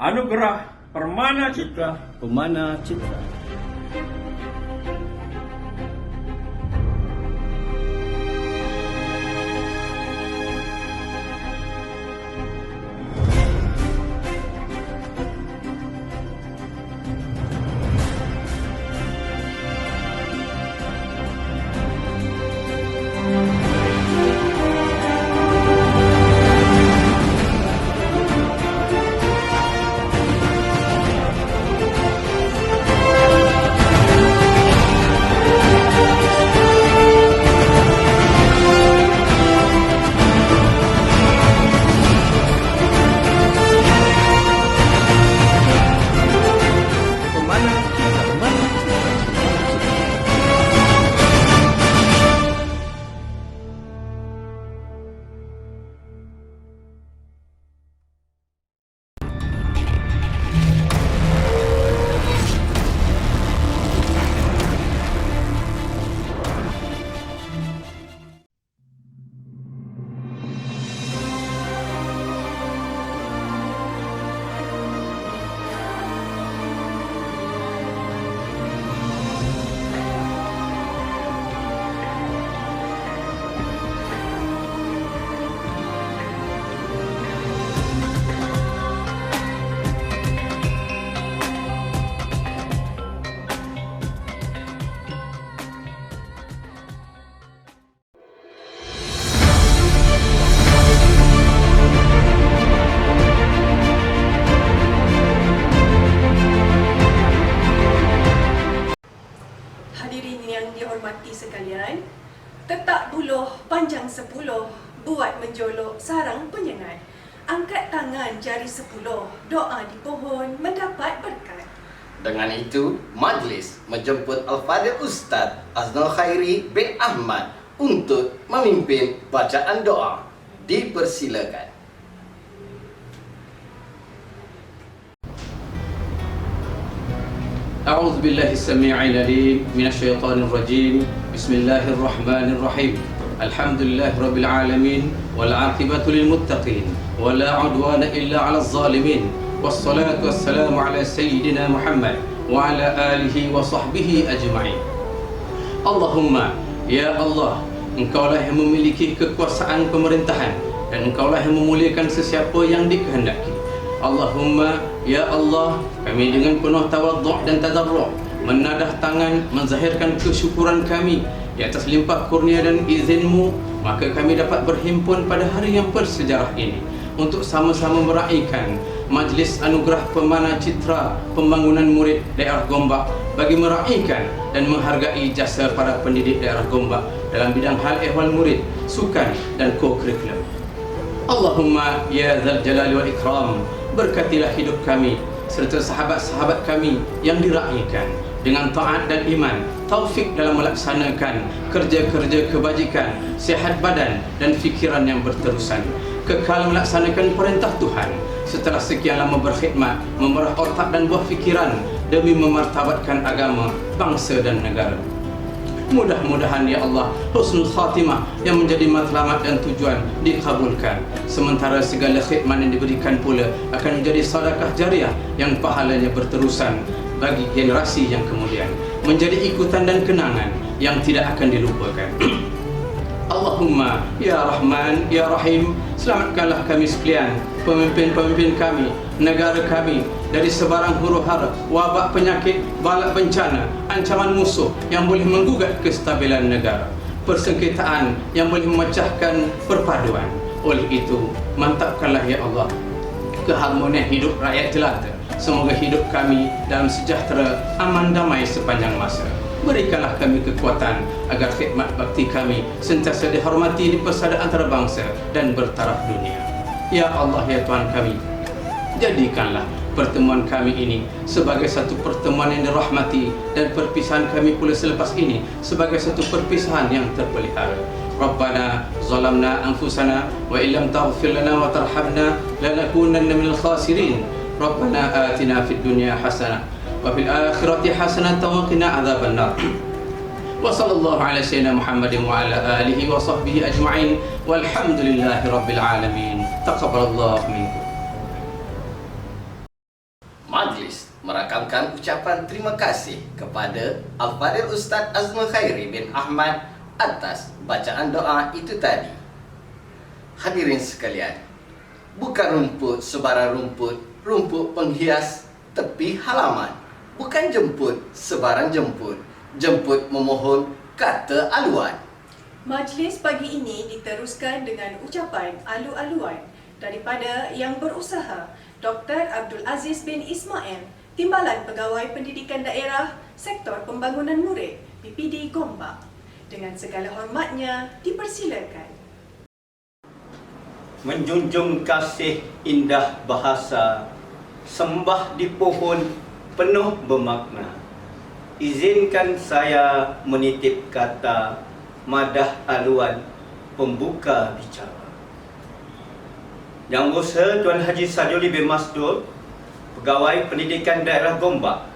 Anugerah Permana Citra. Pemana Citra. Pemana Citra. Pemana Citra. Hadirin yang dihormati sekalian, tetak buluh panjang 10 buat menjolok sarang penyengat. Angkat tangan jari 10, doa di pohon mendapat berkat. Dengan itu, majlis menjemput Al-Fadhil Ustaz Aznul Khairi bin Ahmad untuk memimpin bacaan doa. Dipersilakan. أعوذ بالله السميع العليم من الشيطان الرجيم بسم الله الرحمن الرحيم الحمد لله رب العالمين والعاقبة للمتقين ولا عدوان إلا على الظالمين والصلاة والسلام على سيدنا محمد وعلى آله وصحبه أجمعين. اللهم يا الله, Engkaulah yang memiliki kekuasaan pemerintahan dan Engkaulah yang memuliakan sesiapa yang dikehendaki. Allahumma ya Allah, kami dengan penuh tawadhu' dan tadarru' menadah tangan menzahirkan kesyukuran kami di atas limpah kurnia dan izin-Mu, maka kami dapat berhimpun pada hari yang bersejarah ini untuk sama-sama meraihkan Majlis Anugerah Pemana Citra Pembangunan Murid Daerah Gombak bagi meraihkan dan menghargai jasa para pendidik daerah Gombak dalam bidang hal ehwal murid, sukan dan co-curriculum. Allahumma ya Dzal Jalali wal Ikram, berkatilah hidup kami serta sahabat-sahabat kami yang diraihkan dengan taat dan iman, taufik dalam melaksanakan kerja-kerja kebajikan, sihat badan dan fikiran yang berterusan, kekal melaksanakan perintah Tuhan setelah sekian lama berkhidmat, memerah otak dan buah fikiran demi memartabatkan agama, bangsa dan negara. Mudah-mudahan ya Allah, husnul khatimah yang menjadi matlamat dan tujuan dikabulkan, sementara segala khidmat yang diberikan pula akan menjadi sedekah jariah yang pahalanya berterusan bagi generasi yang kemudian, menjadi ikutan dan kenangan yang tidak akan dilupakan. Allahumma ya Rahman ya Rahim, selamatkanlah kami sekalian, pemimpin-pemimpin kami, negara kami dari sebarang huru-hara, wabak penyakit, bala bencana, ancaman musuh yang boleh menggugat kestabilan negara, persengketaan yang boleh memecahkan perpaduan. Oleh itu, mantapkanlah ya Allah keharmonian hidup rakyat jelata. Semoga hidup kami dalam sejahtera, aman, damai sepanjang masa. Berikanlah kami kekuatan agar khidmat bakti kami sentiasa dihormati di persada antarabangsa dan bertaraf dunia. Ya Allah ya Tuhan kami, jadikanlah pertemuan kami ini sebagai satu pertemuan yang dirahmati dan perpisahan kami pula selepas ini sebagai satu perpisahan yang terpelihara. Rabbana zalamna anfusana wa illam taghfir lana wa tarhamna lanakunanna minal khasirin. Rabbana atina fid dunya hasanah wa fil akhirati hasanatan wa qina adzabannar. Wa sallallahu ala sayyidina Muhammadin wa ala alihi wa sahbihi ajma'in walhamdulillahi rabbil alamin. Taqabbalallahu minkum. ucapan terima kasih kepada Al-Fadhil Ustaz Aznul Khairi bin Ahmad atas bacaan doa itu tadi. Hadirin sekalian, bukan rumput sebarang rumput, rumput penghias tepi halaman. Bukan jemput sebarang jemput, jemput memohon kata aluan. Majlis pagi ini diteruskan dengan ucapan alu-aluan daripada yang berusaha Dr. Abdul Aziz bin Ismail, Timbalan Pegawai Pendidikan Daerah Sektor Pembangunan Murid PPD Gombak. Dengan segala hormatnya, dipersilakan. Menjunjung kasih indah bahasa, sembah di pohon penuh bermakna. Izinkan saya menitip kata madah aluan pembuka bicara. Yang Berusaha Tuan Haji Sajuli bin Masdur, Pegawai Pendidikan Daerah Gombak,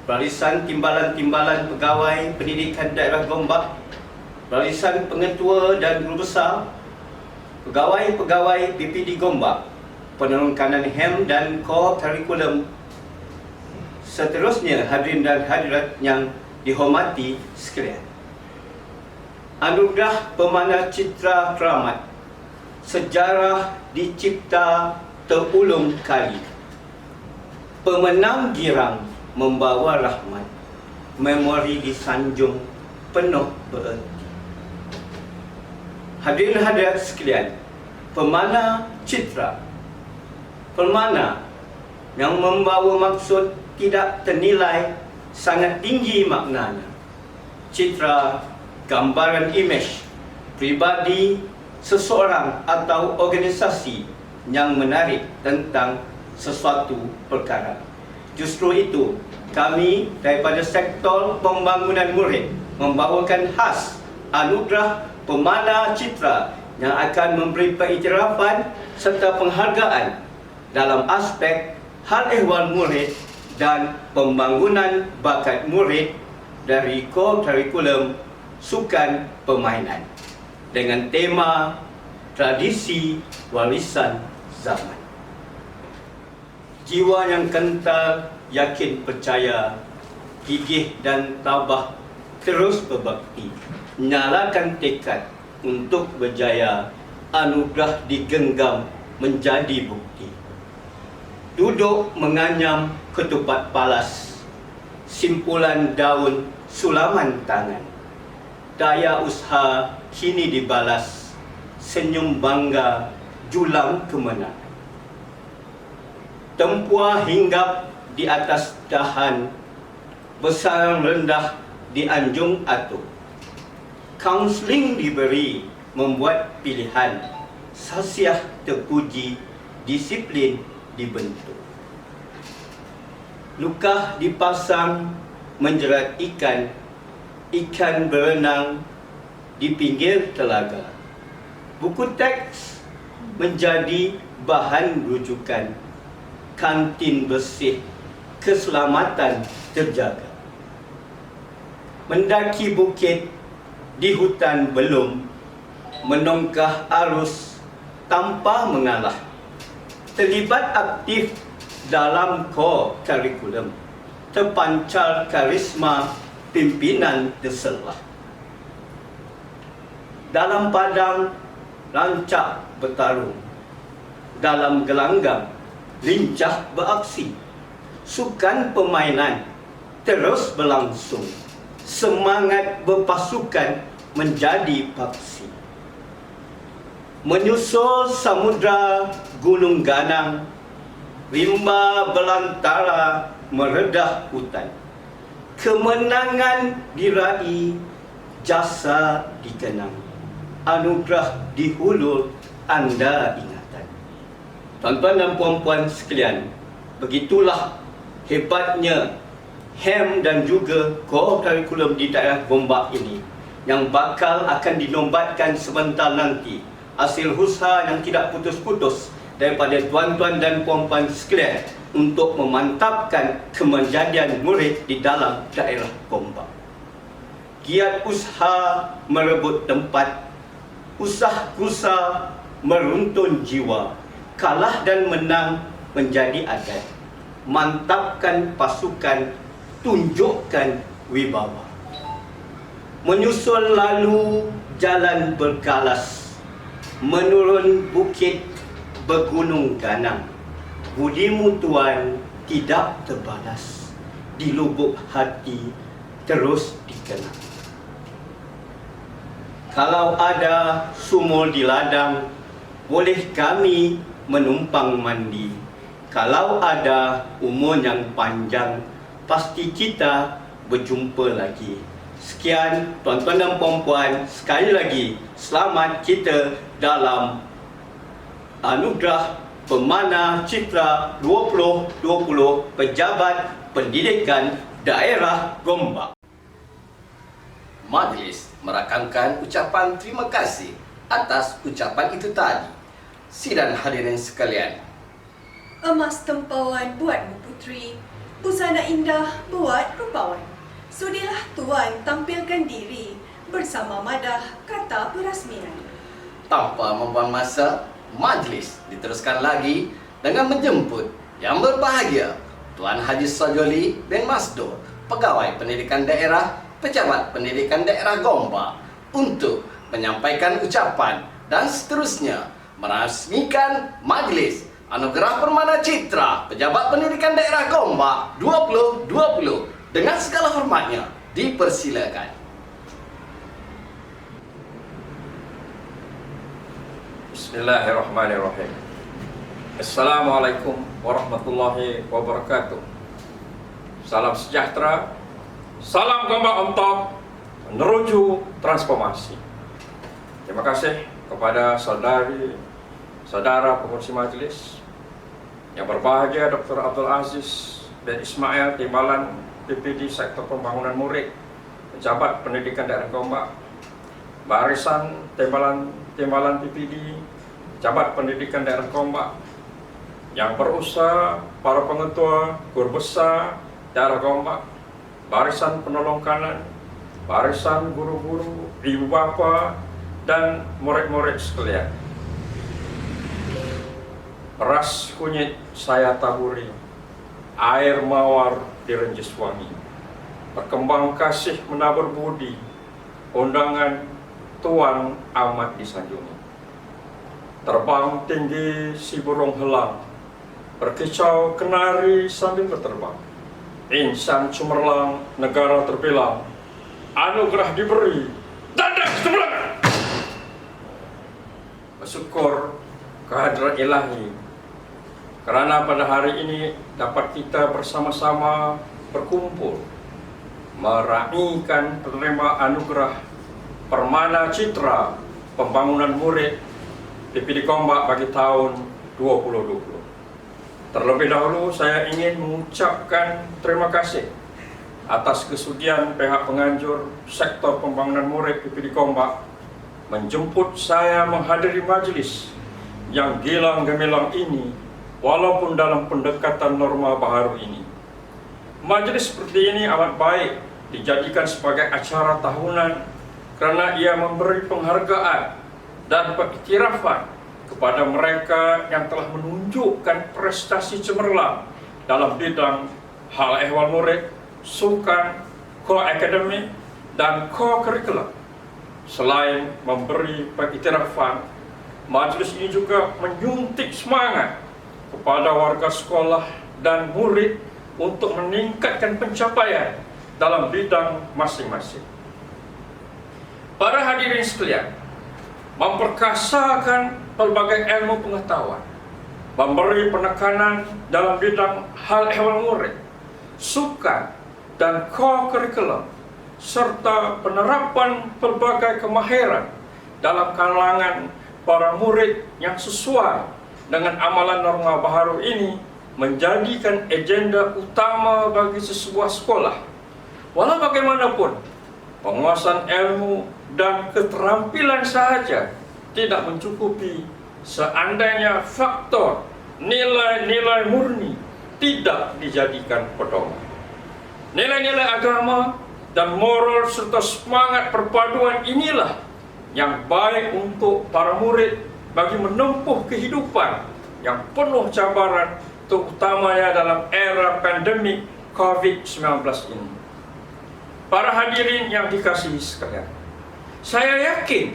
Barisan Timbalan-Timbalan Pegawai Pendidikan Daerah Gombak, Barisan Pengetua dan Guru Besar, Pegawai-pegawai PPD Gombak, Penolong Kanan HEM dan Co-Kurikulum. Seterusnya hadirin dan hadirat yang dihormati sekalian. Anugerah Pemana Citra Keramat, sejarah dicipta terulung kali. Pemenang girang membawa rahmat, memori disanjung penuh bererti. Hadirin hadirat sekalian, pemana citra, pemana yang membawa maksud tidak ternilai, sangat tinggi maknanya. Citra, gambaran imej pribadi seseorang atau organisasi yang menarik tentang sesuatu perkara. Justru itu, kami daripada sektor pembangunan murid membawakan khas anugerah Pemana Citra yang akan memberi pengiktirafan serta penghargaan dalam aspek hal ehwal murid dan pembangunan bakat murid dari kurikulum sukan permainan dengan tema tradisi warisan zaman. Jiwa yang kental, yakin percaya, gigih dan tabah terus berbakti, nyalakan tekad untuk berjaya, anugerah digenggam menjadi bukti. Duduk menganyam ketupat palas, simpulan daun sulaman tangan. Daya usaha kini dibalas, senyum bangga julang kemenangan. Tempuah hinggap di atas dahan, bersarang rendah di anjung atuk. Kaunseling diberi, membuat pilihan, sasiah terpuji, disiplin dibentuk. Lukah dipasang menjerat ikan, ikan berenang di pinggir telaga. Buku teks menjadi bahan rujukan, kantin bersih, keselamatan terjaga. Mendaki bukit di hutan belum, menongkah arus tanpa mengalah. Terlibat aktif dalam kurikulum, terpancar karisma pimpinan terselah. Dalam padang rancak bertarung, dalam gelanggang lincah beraksi. Sukan permainan terus berlangsung, semangat berpasukan menjadi paksi. Menyusul samudra gunung ganang, rimba belantara meredah hutan. Kemenangan diraih, jasa dikenang, anugerah dihulur anda ingatan. Tuan-tuan dan puan-puan sekalian, begitulah hebatnya HEM dan juga kurikulum di daerah Gombak ini yang bakal akan dinombatkan sebentar nanti. Hasil usaha yang tidak putus-putus daripada tuan-tuan dan puan-puan sekalian untuk memantapkan kemenjadian murid di dalam daerah Gombak. Giat usaha merebut tempat, usah-usah meruntun jiwa, kalah dan menang menjadi adat. Mantapkan pasukan tunjukkan wibawa. Menyusul lalu jalan bergalas, menurun bukit bergunung ganang. Budimu Tuan tidak terbalas, di lubuk hati terus dikenang. Kalau ada sumur di ladang, boleh kami menumpang mandi. Kalau ada umur yang panjang, pasti kita berjumpa lagi. Sekian tuan-tuan dan puan-puan, sekali lagi selamat kita dalam anugerah Pemana Citra 2020 Pejabat Pendidikan Daerah Gombak. Majlis merakamkan ucapan terima kasih atas ucapan itu tadi. Sidang hadirin sekalian, Emas tempawan buatmu puteri, busana indah buat rupawan. Sudilah Tuan tampilkan diri bersama madah kata perasmian. tanpa membuang masa, majlis diteruskan lagi dengan menjemput yang berbahagia Tuan Haji Sajoli bin Masdur, Pegawai Pendidikan Daerah, Pejabat Pendidikan Daerah Gombak, untuk menyampaikan ucapan dan seterusnya merasmikan majlis Anugerah Permana Citra Pejabat Pendidikan Daerah Gombak 2020. Dengan segala hormatnya, dipersilakan. Bismillahirrahmanirrahim. Assalamualaikum warahmatullahi wabarakatuh. Salam sejahtera, salam Gombak untuk menuju transformasi. Terima kasih kepada saudara pengurusi majelis yang berbahagia, Dr. Abdul Aziz bin Ismail, Timbalan PPD Sektor Pembangunan Murid, Pejabat Pendidikan Daerah Gombak, Barisan Timbalan PPD, Pejabat Pendidikan Daerah Gombak, yang berusaha, para pengetua, guru besar Daerah Gombak, Barisan Penolong Kanan, Barisan guru-guru, ibu bapa, dan murid-murid sekalian. Beras kunyit saya taburi, air mawar direnjis wangi, berkembang kasih menabur budi, undangan Tuan amat disanjungi. Terbang tinggi si burung helang, berkicau kenari sambil berterbang. Insan cemerlang, negara terbilang, anugerah diberi, dadah sebelah. Bersyukur kehadiran ilahi, karena pada hari ini dapat kita bersama-sama berkumpul meraihkan penerima anugerah Permana Citra Pembangunan Murid PPD Gombak bagi tahun 2020. Terlebih dahulu saya ingin mengucapkan terima kasih atas kesudian pihak penganjur Sektor Pembangunan Murid PPD Gombak menjemput saya menghadiri majelis yang gilang gemilang ini, walaupun dalam pendekatan norma baharu ini. Majelis seperti ini amat baik dijadikan sebagai acara tahunan karena ia memberi penghargaan dan pengiktirafan kepada mereka yang telah menunjukkan prestasi cemerlang dalam bidang hal ehwal murid, sukan, ko-akademik, dan ko-curriculum. Selain memberi pengiktirafan, majelis ini juga menyuntik semangat kepada warga sekolah dan murid untuk meningkatkan pencapaian dalam bidang masing-masing. Para hadirin sekalian, memperkasakan pelbagai ilmu pengetahuan, memberi penekanan dalam bidang hal ehwal murid, sukan, dan ko-curriculum, serta penerapan pelbagai kemahiran dalam kalangan para murid yang sesuai dengan amalan norma baharu ini menjadikan agenda utama bagi sebuah sekolah. Walau bagaimanapun, penguasaan ilmu dan keterampilan sahaja tidak mencukupi seandainya faktor nilai-nilai murni tidak dijadikan pedoman. Nilai-nilai agama dan moral serta semangat perpaduan inilah yang baik untuk para murid bagi menempuh kehidupan yang penuh cabaran, terutamanya dalam era pandemik COVID-19 ini. Para hadirin yang dikasihi sekalian, saya yakin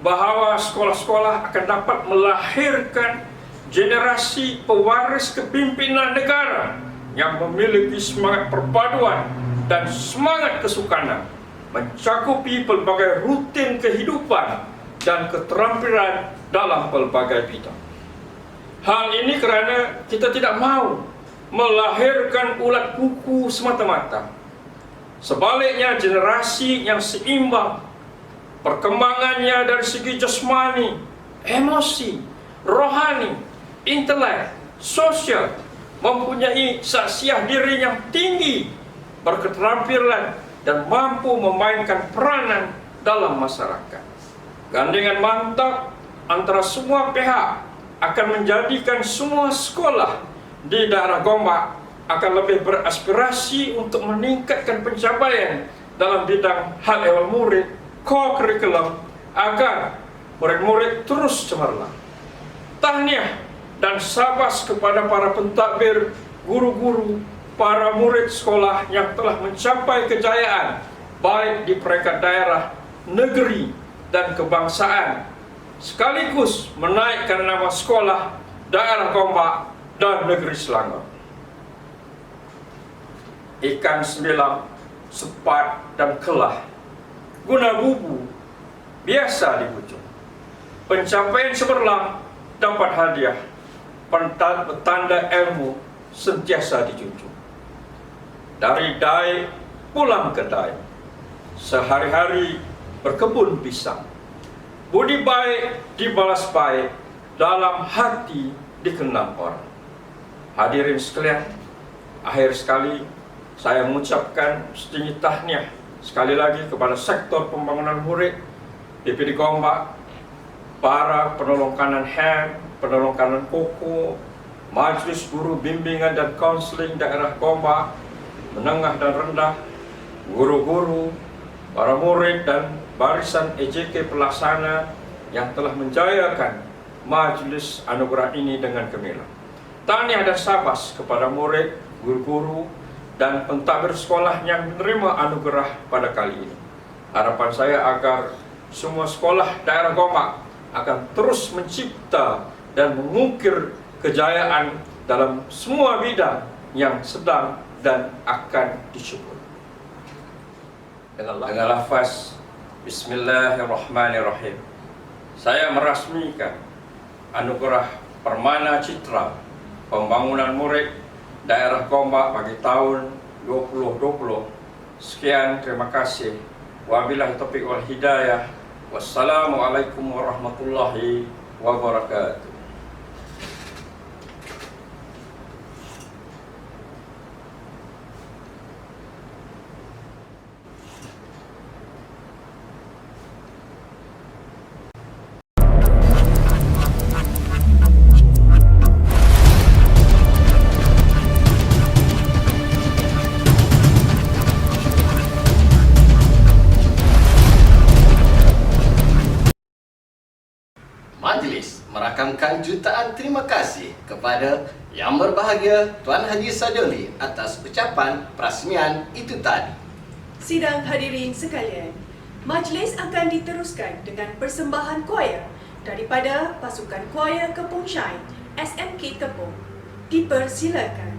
bahawa sekolah-sekolah akan dapat melahirkan generasi pewaris kepimpinan negara yang memiliki semangat perpaduan dan semangat kesukanan, mencakupi pelbagai rutin kehidupan dan keterampilan dalam pelbagai bidang. Hal ini kerana kita tidak mahu melahirkan ulat kuku semata-mata. Sebaliknya, generasi yang seimbang perkembangannya dari segi jasmani, emosi, rohani, intelek, sosial, mempunyai saksiah diri yang tinggi, berketerampilan dan mampu memainkan peranan dalam masyarakat. Gandengan mantap antara semua pihak akan menjadikan semua sekolah di daerah Gombak akan lebih beraspirasi untuk meningkatkan pencapaian dalam bidang hal ehwal murid, core curriculum, agar murid-murid terus cemerlang. Tahniah dan sabas kepada para pentadbir, guru-guru, para murid sekolah yang telah mencapai kejayaan baik di peringkat daerah, negeri dan kebangsaan, sekaligus menaikkan nama sekolah daerah Gombak dan negeri Selangor. Ikan sembilang, sepat dan kelah, guna bubu biasa dibujuk. Pencapaian cemerlang dapat hadiah, petanda ilmu sentiasa dijunjung. Dari dai pulang ke dai, sehari-hari berkebun pisang. Budi baik dibalas baik, dalam hati dikenang orang. Hadirin sekalian, akhir sekali saya mengucapkan setinggi tahniah sekali lagi kepada sektor pembangunan murid PPD Gombak, para penolong kanan HEM, penolong kanan KOKO, Majlis Guru Bimbingan dan Konseling Daerah Gombak, menengah dan rendah, guru-guru, para murid dan barisan EJK pelaksana yang telah menjayakan majlis anugerah ini dengan gemilang. Tahniah dan sabas kepada murid, guru-guru, dan pentadbir sekolah yang menerima anugerah pada kali ini. Harapan saya agar semua sekolah daerah Gombak akan terus mencipta dan mengukir kejayaan dalam semua bidang yang sedang dan akan disyukur. Dengan lafaz Bismillahirrahmanirrahim, saya merasmikan anugerah Permana Citra Pembangunan Murid Daerah Gombak bagi tahun 2020. Sekian, terima kasih. Wabillahi taufiq wal hidayah. Wassalamualaikum warahmatullahi wabarakatuh. Majlis merakamkan jutaan terima kasih kepada Yang Berbahagia Tuan Haji Sajoli atas ucapan perasmian itu tadi. Sidang hadirin sekalian, majlis akan diteruskan dengan persembahan choir daripada pasukan choir Kepong Shine SMK Kepong. Dipersilakan.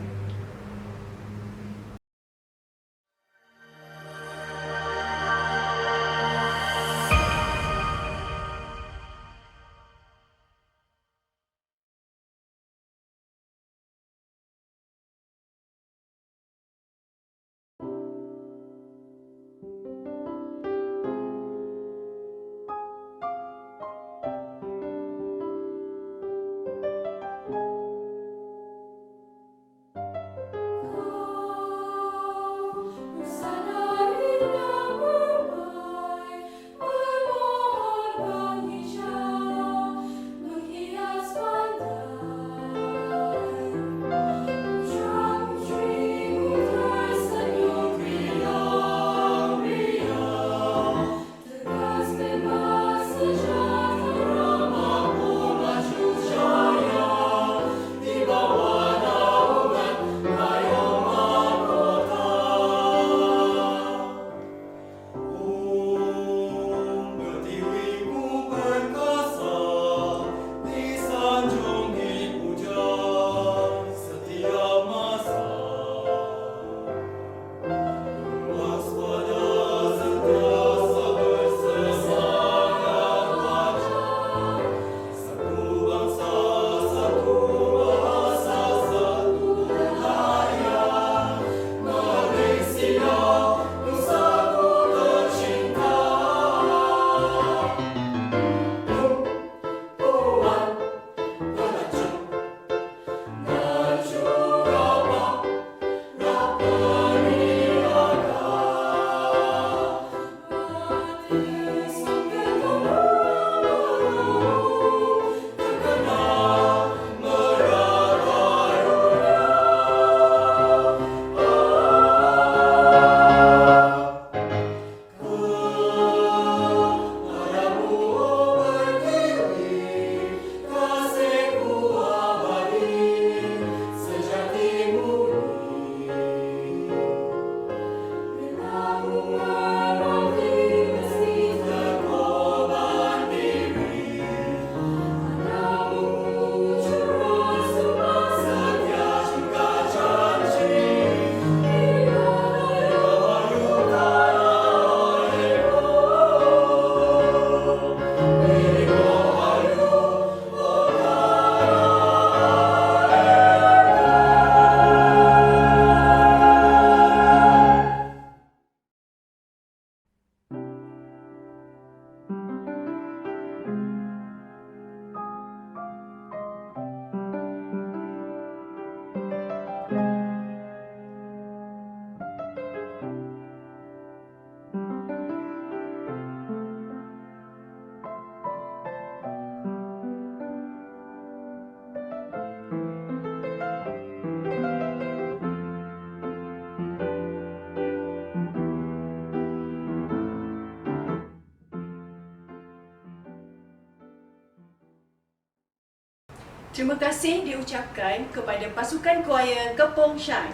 Terima kasih diucapkan kepada pasukan kuaya Kepong Shan.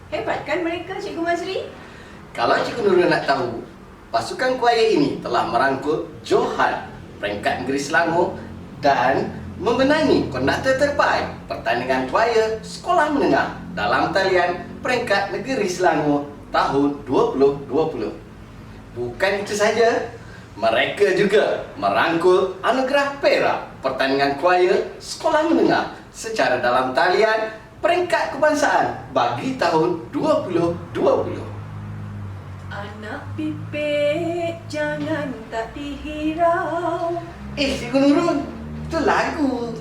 Hebat kan mereka, Cikgu Mazri? Kalau Cikgu Nurul nak tahu, pasukan kuaya ini telah merangkul Johan, peringkat negeri Selangor, dan memenangi konduktor terbaik pertandingan kuaya sekolah menengah dalam talian peringkat negeri Selangor tahun 2020. Bukan itu saja, mereka juga merangkul anugerah perak pertandingan kuaya sekolah menengah secara dalam talian peringkat kebangsaan bagi tahun 2020. Anak pipit jangan tak dihirau. Cikgu Nurul, itu lagu.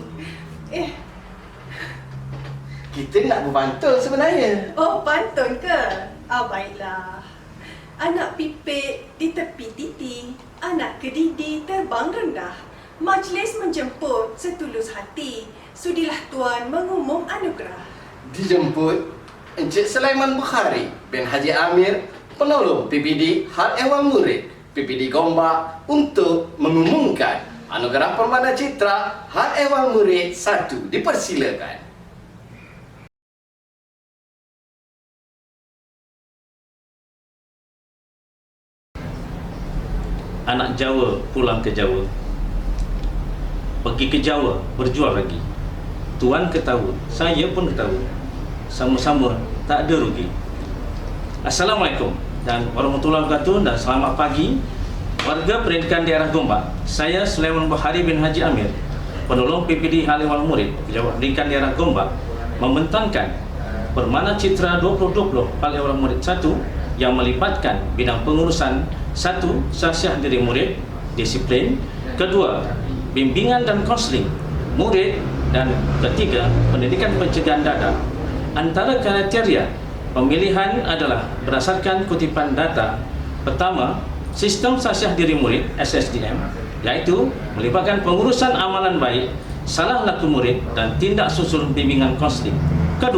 Kita nak berpantun sebenarnya. Oh, pantun ke? Baiklah. Anak pipit di tepi titi, anak kedidi terbang rendah. Majlis menjemput setulus hati, sudilah tuan mengumum anugerah. Dijemput Encik Sulaiman Bukhari bin Haji Amir, penolong PPD Hal Ehwal Murid PPD Gombak, untuk mengumumkan anugerah Permana Citra Hal Ehwal Murid 1. Dipersilakan. Anak Jawa pulang ke Jawa, pergi ke Jawa berjual lagi. Tuan ketawa, saya pun ketawa, sama-sama tak ada rugi. Assalamualaikum dan warahmatullahi wabarakatuh, dan selamat pagi warga pendidikan daerah Gombak. Saya Sulaiman Bukhari bin Haji Amir, penolong PPD Hal Ehwal Murid Pejabat Pendidikan Daerah Gombak, membentangkan Permana Citra 2020 Hal Ehwal Murid 1 yang melibatkan bidang pengurusan: 1. Sasiah diri murid, disiplin; 2. Bimbingan dan konseling murid; dan 3. Pendidikan pencegahan dadah. Antara kriteria pemilihan adalah berdasarkan kutipan data. Pertama, sistem sasiah diri murid SSDM, iaitu melibatkan pengurusan amalan baik, salah laku murid, dan tindak susul bimbingan konseling. 2.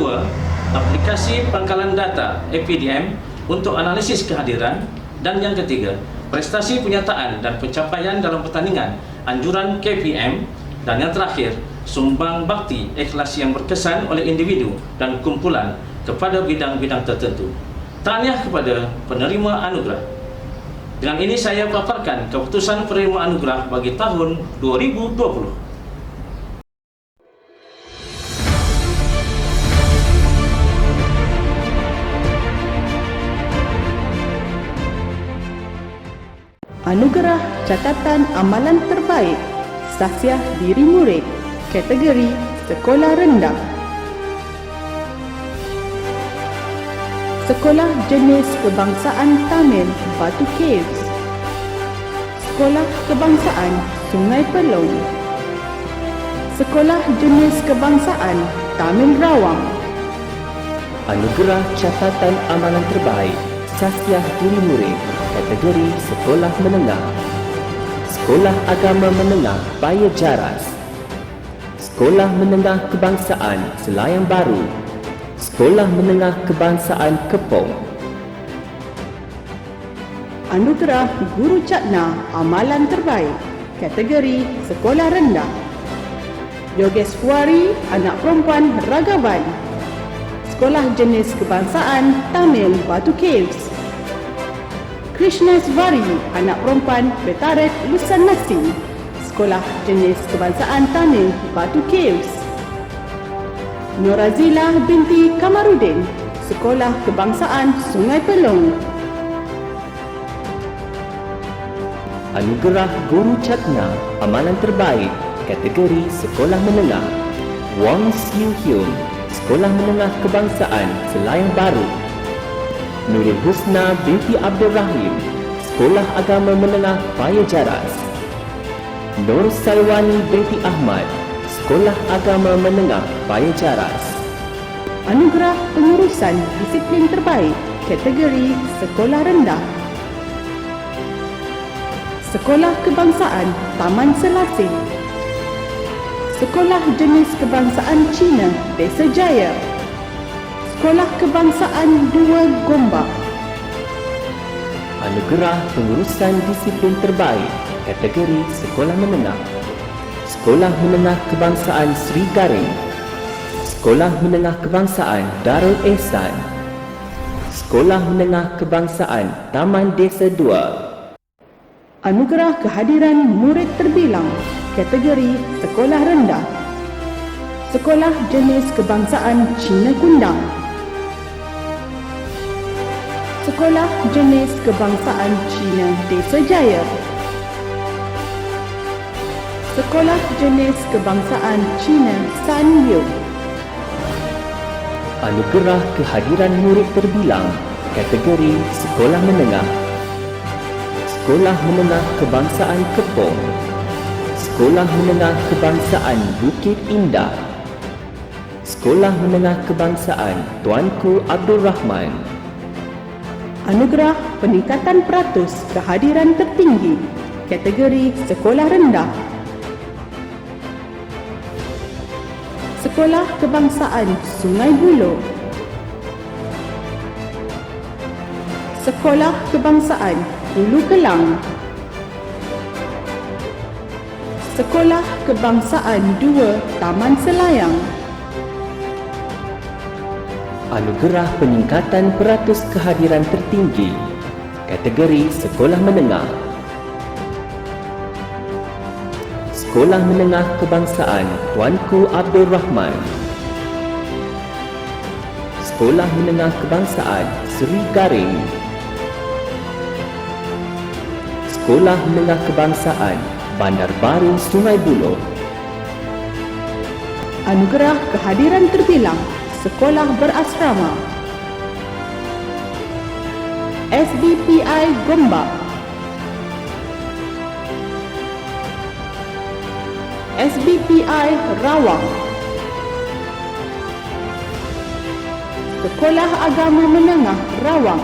Aplikasi pangkalan data APDM untuk analisis kehadiran. Dan yang 3, prestasi penyataan dan pencapaian dalam pertandingan, anjuran KPM. Dan yang terakhir, sumbang bakti ikhlas yang berkesan oleh individu dan kumpulan kepada bidang-bidang tertentu. Tahniah kepada penerima anugerah. Dengan ini saya paparkan keputusan penerima anugerah bagi tahun 2020. Anugerah Catatan Amalan Terbaik Sasiah Diri Murid, kategori Sekolah Rendah. Sekolah Jenis Kebangsaan Tamil Batu Caves, Sekolah Kebangsaan Sungai Pelong, Sekolah Jenis Kebangsaan Tamil Rawang. Anugerah Catatan Amalan Terbaik Sasiah Diri Murid, kategori Sekolah Menengah, Sekolah Agama Menengah Baya Jaras, Sekolah Menengah Kebangsaan Selayang Baru, Sekolah Menengah Kebangsaan Kepong. Anugerah Guru Catna Amalan Terbaik, kategori Sekolah Rendah, Yogeswari Anak Perempuan Ragavan, Sekolah Jenis Kebangsaan Tamil Batu Caves, Krishnasvari Anak Perempuan Betaret Lusan Nasi, Sekolah Jenis Kebangsaan Tamil Batu Caves, Norazila binti Kamarudin, Sekolah Kebangsaan Sungai Pelong. Anugerah Guru Catna Amalan Terbaik, kategori Sekolah Menengah, Wang Siu Hyun, Sekolah Menengah Kebangsaan Selayang Baru, Nurul Husna binti Abdul Rahim, Sekolah Agama Menengah Baya Jaras, Nur Salwani binti Ahmad, Sekolah Agama Menengah Baya Jaras. Anugerah Pengurusan Disiplin Terbaik, kategori Sekolah Rendah, Sekolah Kebangsaan Taman Selasih, Sekolah Jenis Kebangsaan Cina Desa Jaya, Sekolah Kebangsaan 2 Gombak. Anugerah Pengurusan Disiplin Terbaik, kategori Sekolah Menengah, Sekolah Menengah Kebangsaan Sri Garing, Sekolah Menengah Kebangsaan Darul Ehsan, Sekolah Menengah Kebangsaan Taman Desa 2. Anugerah kehadiran murid terbilang kategori sekolah rendah. Sekolah Jenis Kebangsaan Cina Kundang, Sekolah Jenis Kebangsaan Cina Desa Jaya, Sekolah Jenis Kebangsaan Cina San Yu. Anugerah kehadiran murid terbilang kategori sekolah menengah. Sekolah Menengah Kebangsaan Kepong, Sekolah Menengah Kebangsaan Bukit Indah, Sekolah Menengah Kebangsaan Tuanku Abdul Rahman. Anugerah peningkatan peratus kehadiran tertinggi kategori sekolah rendah. Sekolah Kebangsaan Sungai Buloh, Sekolah Kebangsaan Hulu Kelang, Sekolah Kebangsaan 2 Taman Selayang. Anugerah peningkatan peratus kehadiran tertinggi kategori sekolah menengah. Sekolah Menengah Kebangsaan Tuanku Abdul Rahman, Sekolah Menengah Kebangsaan Sri Garing, Sekolah Menengah Kebangsaan Bandar Baru Sungai Buloh. Anugerah kehadiran terbilang sekolah berasrama. SBPI Gombak, SBPI Rawang, Sekolah Agama Menengah Rawang.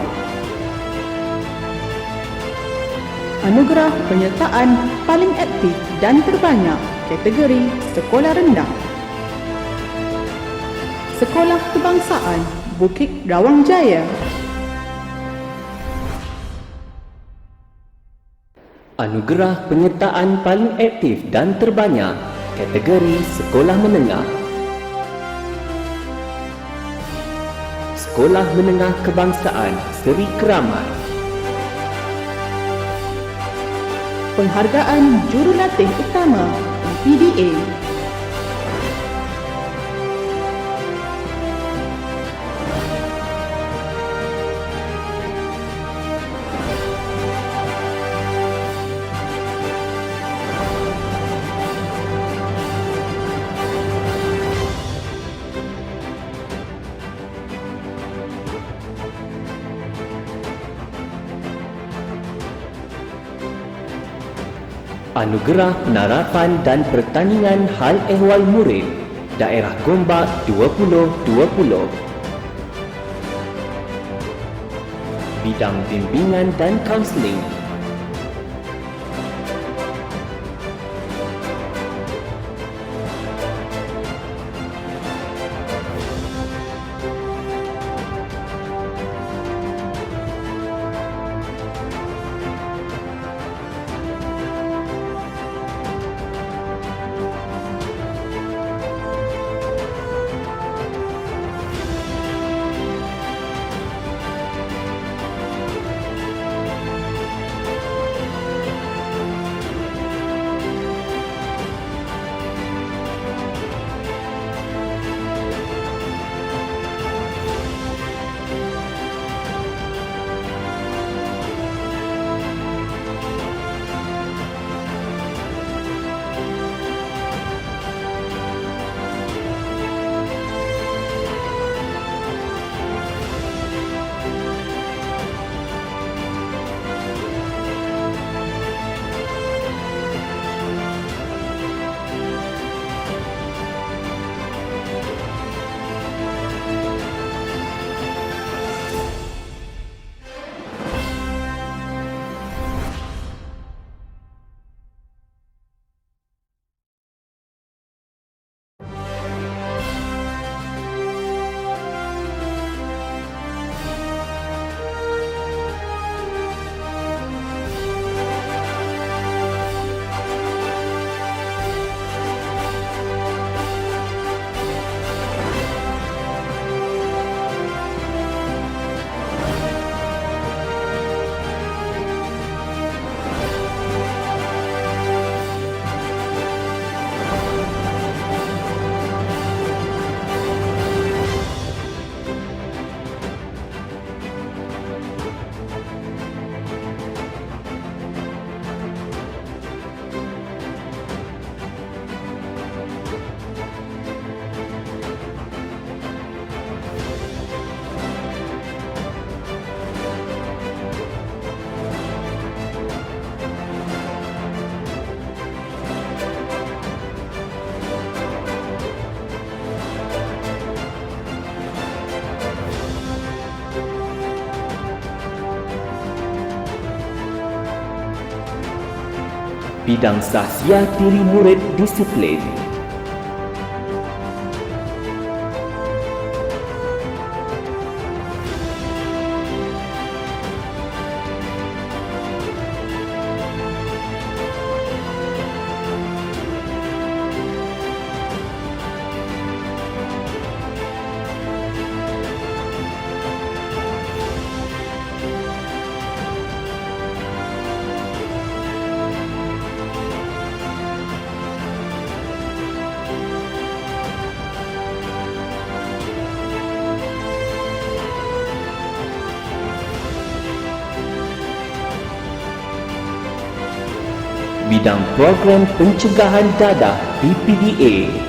Anugerah penyertaan paling aktif dan terbanyak kategori sekolah rendah. Sekolah Kebangsaan Bukit Rawang Jaya. Anugerah penyertaan paling aktif dan terbanyak kategori sekolah menengah. Sekolah Menengah Kebangsaan Seri Keramat, Penghargaan Jurulatih Utama PDA. Anugerah Penarapan dan Pertandingan Hal Ehwal Murid Daerah Gombak 2020. Bidang Bimbingan dan Kaunseling. Bidang Sahsia Diri Murid Disiplin. Bidang Program Pencegahan Dadah BPDA.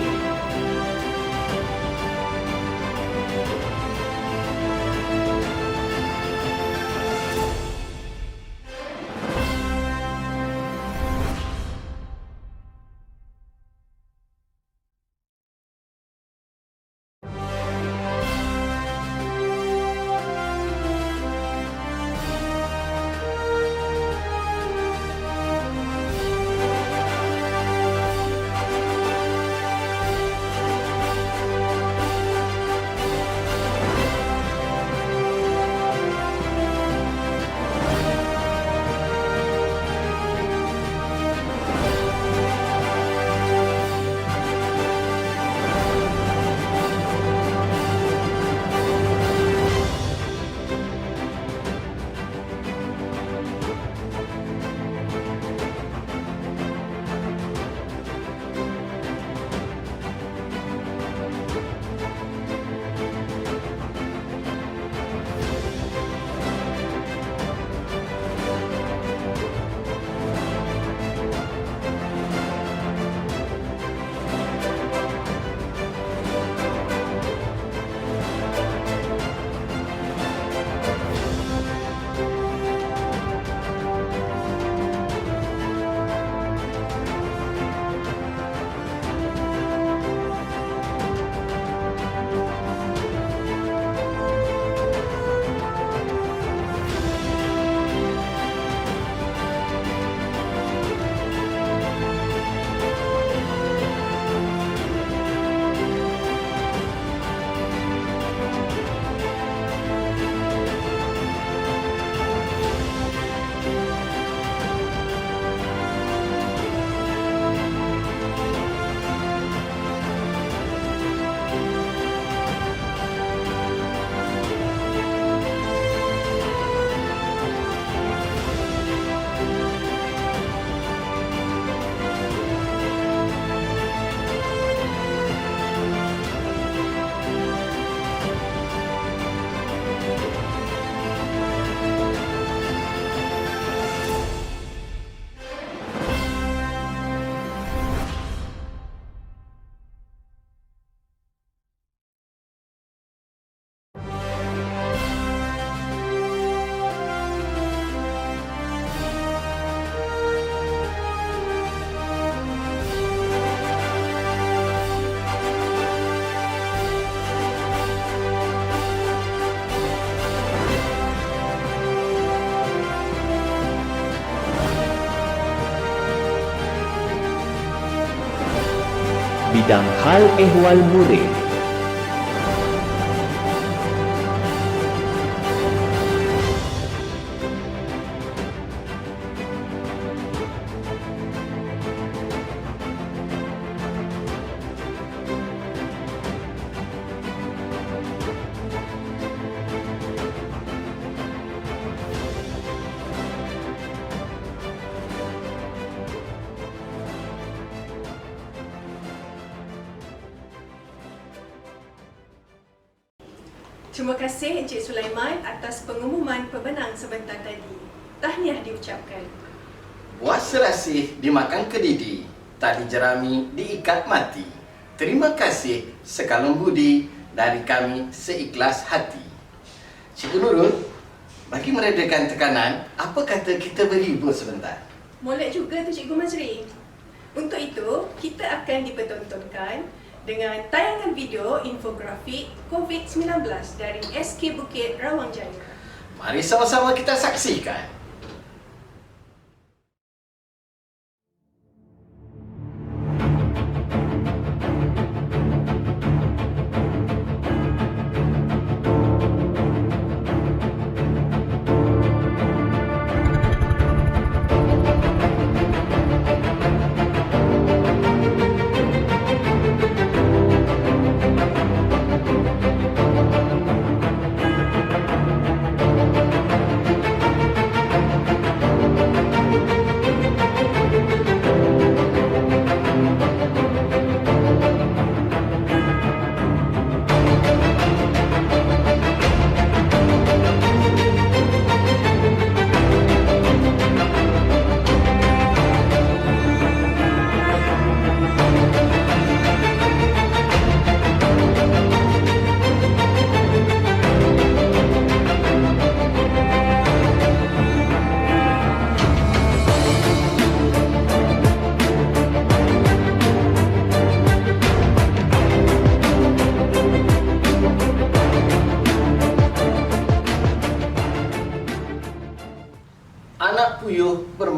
Bidang Hal Ehwal Murid. Terima kasih Encik Sulaiman atas pengumuman pemenang sebentar tadi. Tahniah diucapkan. Buah serasih dimakan kedidi, tali jerami diikat mati. Terima kasih sekalum budi dari kami seikhlas hati. Cikgu Nurul, bagi meredakan tekanan, apa kata kita berhibur sebentar? Molek juga tu Cikgu Mazri. Untuk itu, kita akan dipertontonkan dengan tayangan video infografik COVID-19 dari SK Bukit Rawang Jaya. Mari sama-sama kita saksikan.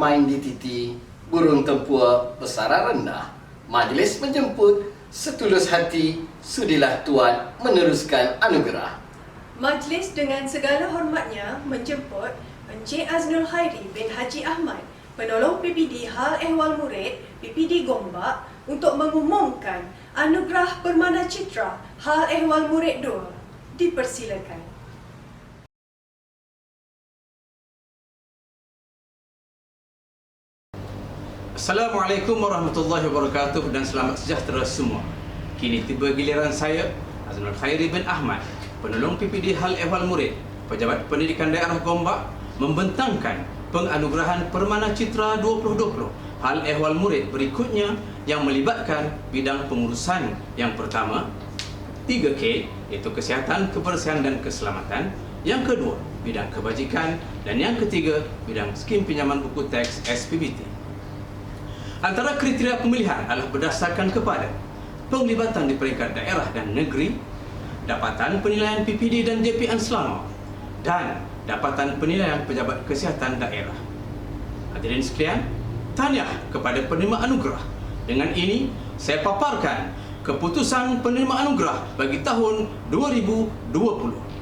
bermain di titi burung tempua bersara rendah. Majlis menjemput setulus hati, sudilah Tuan meneruskan anugerah. Majlis dengan segala hormatnya menjemput Encik Aznul Khairi bin Haji Ahmad, Penolong PPD Hal Ehwal Murid PPD Gombak, untuk mengumumkan anugerah Permana Citra Hal Ehwal Murid 2. Dipersilakan. Assalamualaikum warahmatullahi wabarakatuh dan selamat sejahtera semua. Kini tiba giliran saya, Aznul Khairi bin Ahmad, Penolong PPD Hal Ehwal Murid, Pejabat Pendidikan Daerah Gombak, membentangkan penganugerahan Permana Citra 2020 Hal Ehwal Murid berikutnya yang melibatkan bidang pengurusan. Yang pertama, 3K, iaitu kesihatan, kebersihan dan keselamatan. Yang kedua, bidang kebajikan. Dan yang ketiga, bidang skim pinjaman buku teks SPBT. Antara kriteria pemilihan adalah berdasarkan kepada penglibatan di peringkat daerah dan negeri, dapatan penilaian PPD dan JPN Selangor, dan dapatan penilaian pejabat kesihatan daerah. Hadirin sekalian, tahniah kepada penerima anugerah. Dengan ini, saya paparkan keputusan penerima anugerah bagi tahun 2020.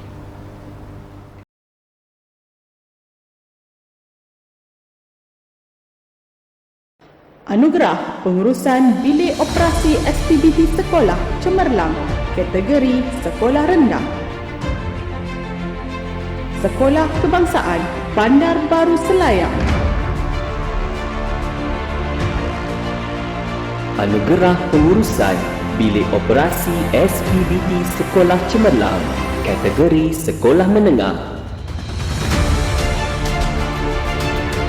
Anugerah Pengurusan Bilik Operasi SPBT Sekolah Cemerlang, kategori Sekolah Rendah. Sekolah Kebangsaan Bandar Baru Selayar. Anugerah Pengurusan Bilik Operasi SPBT Sekolah Cemerlang, kategori Sekolah Menengah.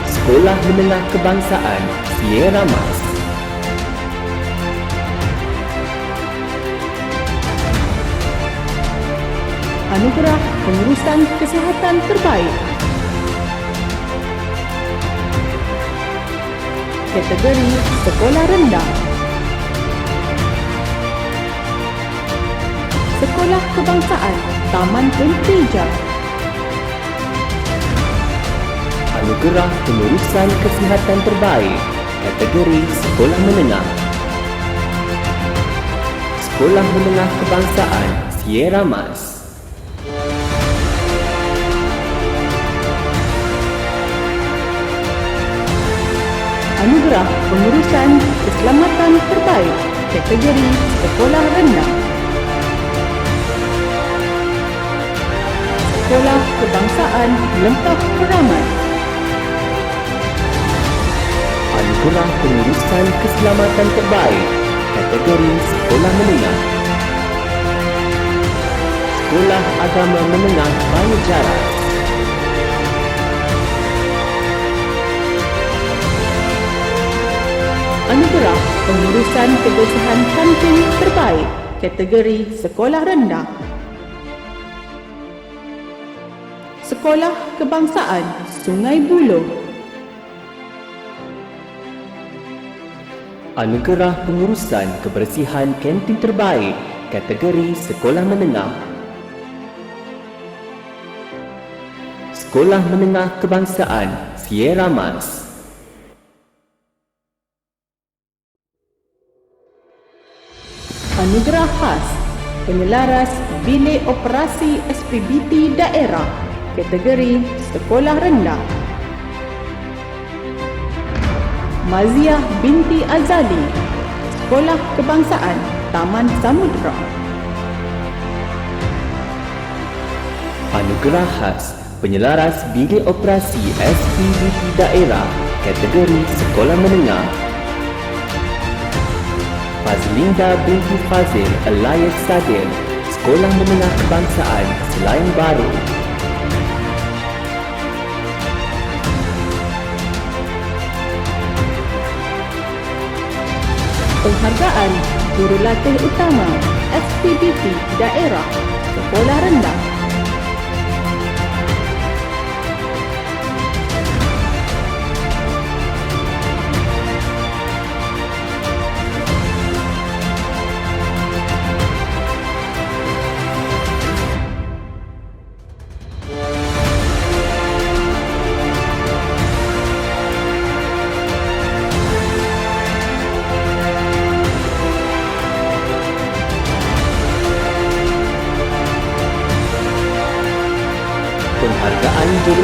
Sekolah Menengah Kebangsaan Sierra Mas. Anugerah Pengurusan Kesihatan Terbaik, kategori Sekolah Rendah. Sekolah Kebangsaan Taman Penteja. Anugerah Pengurusan Kesihatan Terbaik, kategori Sekolah Menengah. Sekolah Menengah Kebangsaan Sierra Mas. Anugerah Pengurusan Keselamatan Terbaik, kategori Sekolah Rendah. Sekolah Kebangsaan Lengkap Peramat. Anugerah Pengurusan Keselamatan Terbaik, kategori Sekolah Menengah. Sekolah Agama Menengah Baya Jaras. Anugerah Pengurusan Kebersihan Kantin Terbaik, kategori Sekolah Rendah. Sekolah Kebangsaan Sungai Buloh. Anugerah Pengurusan Kebersihan Kantin Terbaik, kategori Sekolah Menengah. Sekolah Menengah Kebangsaan Sierra Mas. Anugerah Khas Penyelaras Bilik Operasi SPBT Daerah, kategori Sekolah Rendah. Maziah binti Azali, Sekolah Kebangsaan Taman Samudra. Anugerah Khas Penyelaras Bilik Operasi SPBT Daerah, kategori Sekolah Menengah. Fazlinda binti Fazil Elias Sadil, Sekolah Menengah Kebangsaan Selayang Baru. Penghargaan Jurulatih Utama SPBT Daerah Sekolah Rendah.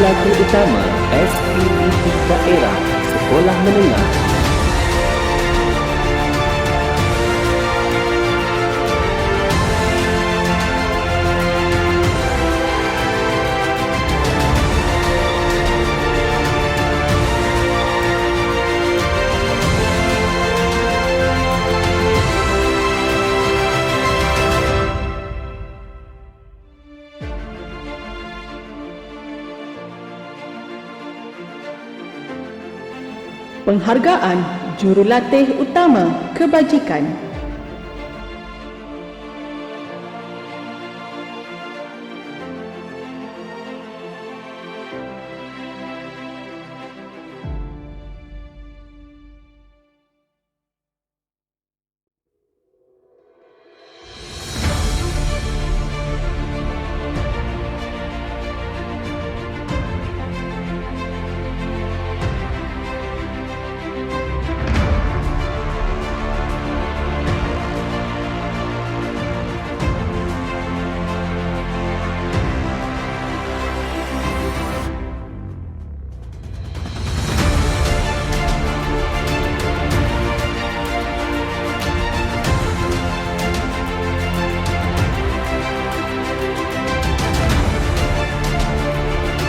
Jurulatih Utama SPDT Daerah Sekolah Menengah. Penghargaan Jurulatih Utama Kebajikan.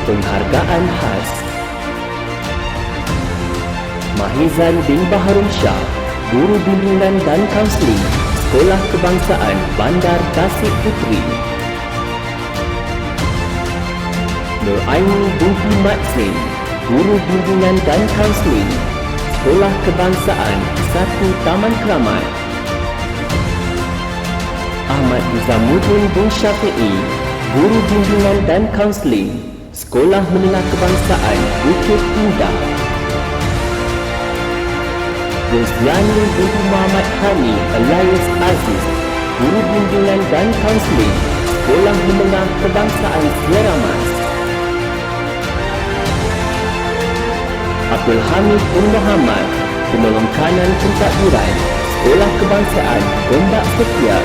Penghargaan khas Mahizan bin Baharun Shah, Guru Bimbingan dan Kaunseling Sekolah Kebangsaan Bandar Tasik Puteri. Nur Aini binti Mat Zain, Guru Bimbingan dan Kaunseling Sekolah Kebangsaan 1 Taman Keramat. Ahmad Nizamuddin bin Syafi'i, Guru Bimbingan dan Kaunseling Sekolah Menengah Kebangsaan Bukit Indah. Rozlani binti Muhammad Hani Elias Aziz, Guru Bimbingan dan Kaunseling Sekolah Menengah Kebangsaan Sierra Mas. Abdul Hamid bin Muhammad, Penolong Kanan Pentadbiran Sekolah Kebangsaan Gombak Setia.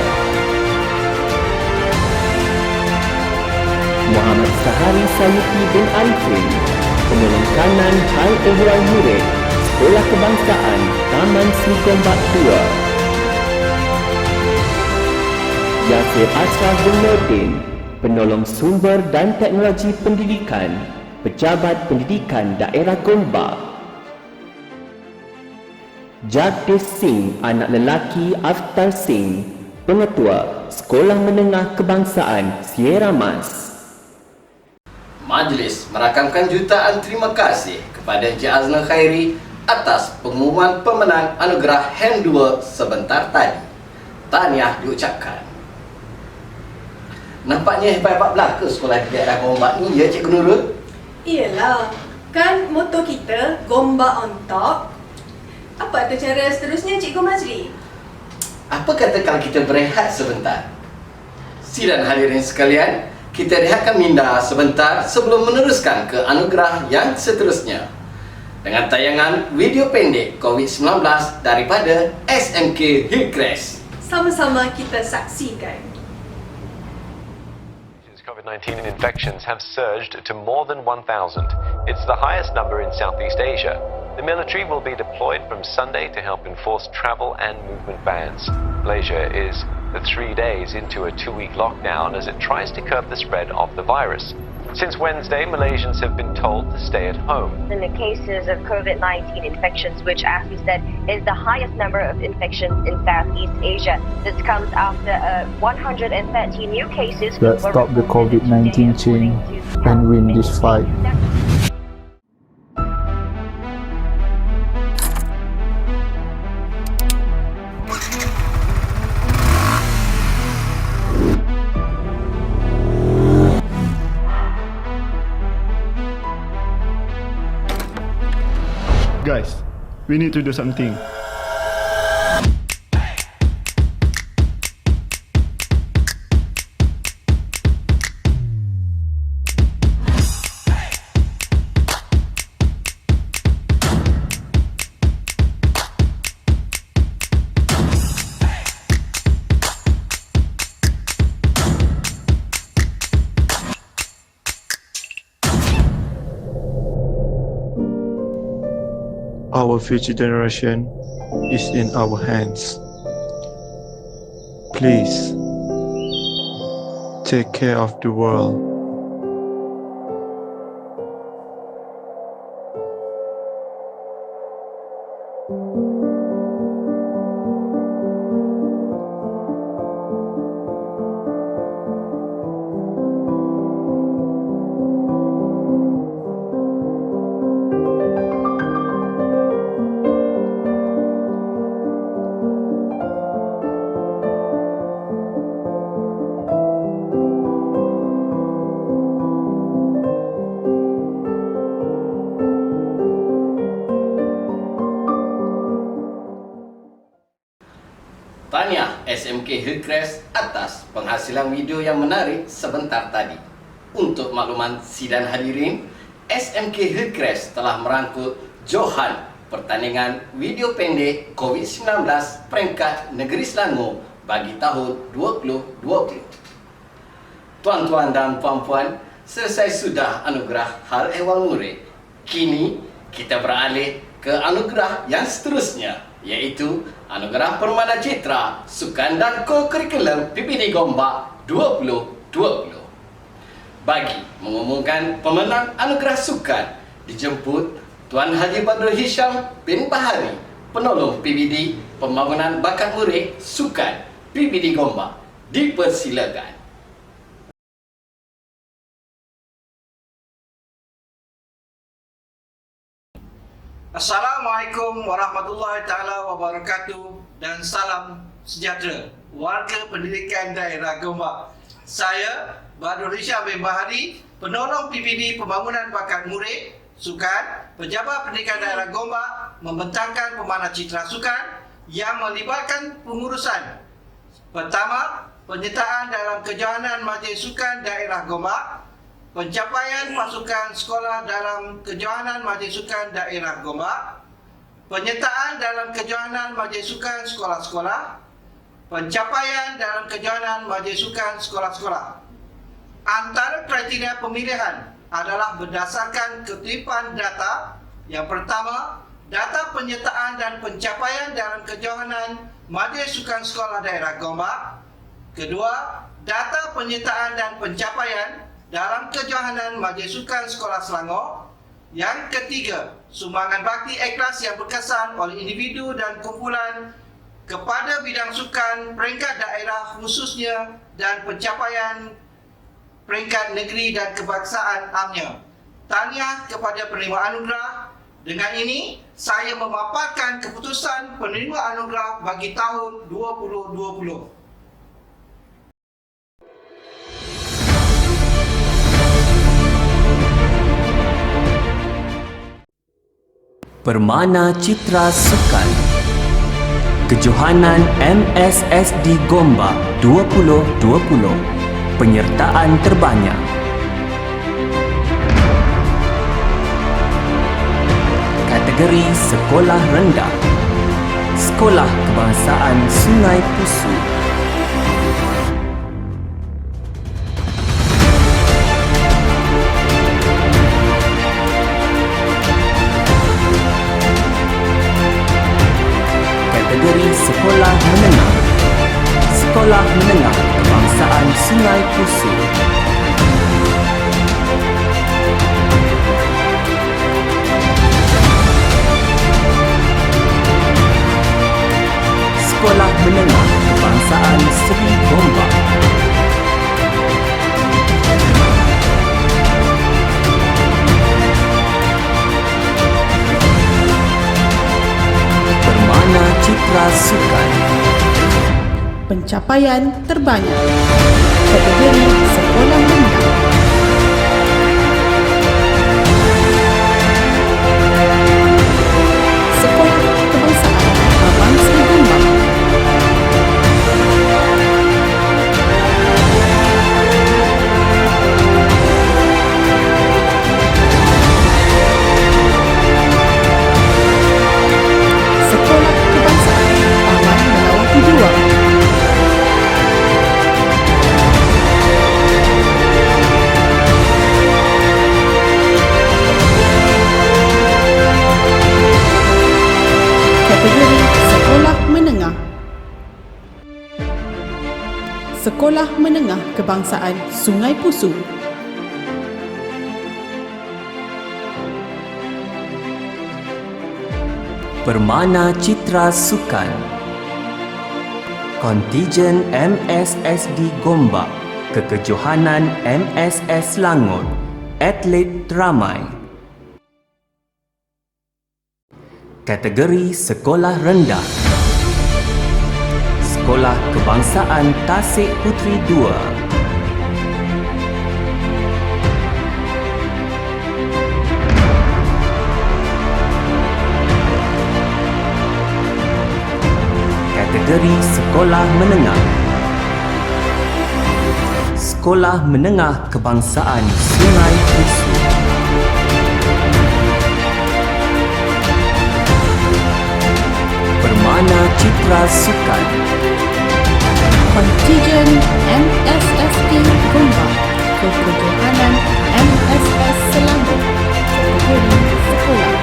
Muhammad Sahari Sayuti bin Arifin, Penolong Kanan Hal Ehwal Murid Sekolah Kebangsaan Taman Sri Gombak 2. Yasir Ashraf bin Nordin, Penolong Sumber dan Teknologi Pendidikan Pejabat Pendidikan Daerah Gombak. Jagdish Singh, anak lelaki Aftar Singh, Pengetua Sekolah Menengah Kebangsaan Sierra Mas. Majlis merakamkan jutaan terima kasih kepada Encik Azna Khairi atas pengumuman pemenang anugerah Handwork sebentar tadi. Tahniah diucapkan. Nampaknya hebat-hebat belaka sekolah di daerah Gombak ni, ya Cikgu Nurul? Iyalah, kan moto kita Gombak on top. Apa tu cara seterusnya Cikgu Mazli? Apa kata kalau kita berehat sebentar? Sidang hadirin sekalian, kita rehatkan minda sebentar sebelum meneruskan ke anugerah yang seterusnya dengan tayangan video pendek COVID-19 daripada SMK Hillcrest. Sama-sama kita saksikan. COVID-19 infections have surged to more than 1,000. It's the highest number in Southeast Asia. The military will be deployed from Sunday to help enforce travel and movement bans. Malaysia is 3 days into a 2-week lockdown as it tries to curb the spread of the virus. Since Wednesday, Malaysians have been told to stay at home. In the cases of COVID-19 infections, which, as we said, is the highest number of infections in Southeast Asia. This comes after 130 new cases. Let's stop the COVID-19 chain and win this fight. Guys, we need to do something. our future generation is in our hands. Please, take care of the world. Tahniah SMK Hillcrest atas penghasilan video yang menarik sebentar tadi. Untuk makluman sidang hadirin, SMK Hillcrest telah merangkul Johan pertandingan video pendek COVID-19 peringkat Negeri Selangor bagi tahun 2020. Tuan-tuan dan puan-puan, selesai sudah anugerah hal ehwal murid. Kini kita beralih ke anugerah yang seterusnya, iaitu Anugerah Permana Citra Sukan dan Co-Curriculum PPD Gombak 2020. Bagi mengumumkan pemenang Anugerah Sukan, dijemput Tuan Haji Badrul Hisham bin Bahari, penolong PBD Pembangunan Bakat Murid Sukan PBD Gombak. Dipersilakan. Assalamualaikum warahmatullahi taala wabarakatuh dan salam sejahtera warga pendidikan daerah Gombak. Saya Badrul Hisham bin Bahari, penolong PPD Pembangunan Bakat Murid Sukan, pejabat pendidikan daerah Gombak, membentangkan pemanah citra sukan yang melibatkan pengurusan. Pertama, penyertaan dalam kejohanan Majlis Sukan Daerah Gombak, pencapaian pasukan sekolah dalam kejohanan Majlis Sukan Daerah Gombak, penyertaan dalam kejohanan Majlis Sukan sekolah-sekolah, pencapaian dalam kejohanan Majlis Sukan sekolah-sekolah. Antara kriteria pemilihan adalah berdasarkan kutipan data. Yang pertama, data penyertaan dan pencapaian dalam kejohanan Majlis Sukan Sekolah Daerah Gombak. Kedua, data penyertaan dan pencapaian dalam kejohanan Majlis Sukan Sekolah Selangor. Yang ketiga, sumbangan bakti ikhlas yang berkesan oleh individu dan kumpulan kepada bidang sukan peringkat daerah khususnya dan pencapaian peringkat negeri dan kebangsaan amnya. Tahniah kepada penerima anugerah. Dengan ini, saya memaparkan keputusan penerima anugerah bagi tahun 2020. Permana Citra Sukan Kejohanan MSSD Gombak 2020. Penyertaan terbanyak kategori Sekolah Rendah, Sekolah Kebangsaan Sungai Pusu. Kategori Sekolah Menengah, Sekolah Menengah Kebangsaan Sungai Pusu. Sekolah Menengah Kebangsaan Seri Gombak. Permana Citra Sukan. Pencapaian terbanyak kategori Sekolah Menengah. Sekolah Kebangsaan Abang Seri Gombak. Sekolah Kebangsaan Abang Melawati 2. Sekolah Menengah Kebangsaan Sungai Pusu. Permana Citra Sukan, Kontijen MSSD Gombak, Kekejohanan MSS Selangor, Atlet Ramai. Kategori Sekolah Rendah, Sekolah Kebangsaan Tasik Puteri 2. Kategori Sekolah Menengah, Sekolah Menengah Kebangsaan Sungai Pusu. Permana Citra Sukan, Kontijen MSSD Gombak, Kekejohanan MSS Selangor, kategori sekolah.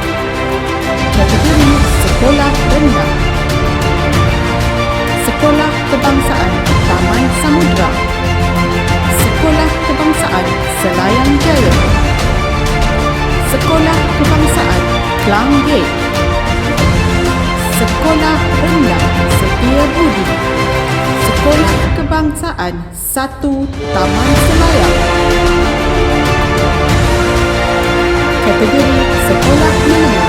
Kategori Sekolah Rendah, Sekolah Kebangsaan Taman Samudra, Sekolah Kebangsaan Selayang Jaya, Sekolah Kebangsaan Klang Gate, Sekolah Rendah Setia Budi, Sekolah Kebangsaan 1 Taman Selayang. Kategori Sekolah Menengah,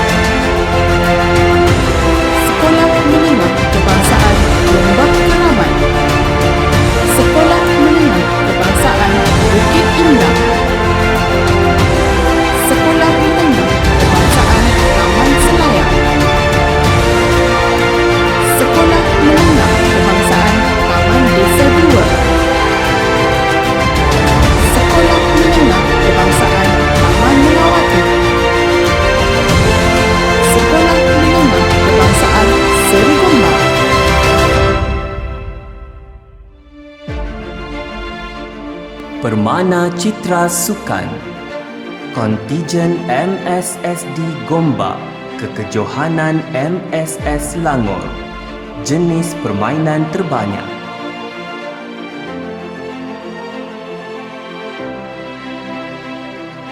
Sekolah Menengah Kebangsaan Gombak Keramat, Sekolah Menengah Kebangsaan Bukit Indah, Sekolah Menengah Kebangsaan Taman Selayang, Sekolah Menengah Kebangsaan Taman Desa 2, Sekolah Menengah Kebangsaan Taman Melawati, Sekolah Menengah Kebangsaan Seri Gombak. Permana Citra Sukan, Kontijen MSSD Gombak, Kekejohanan MSS Selangor, jenis permainan terbanyak.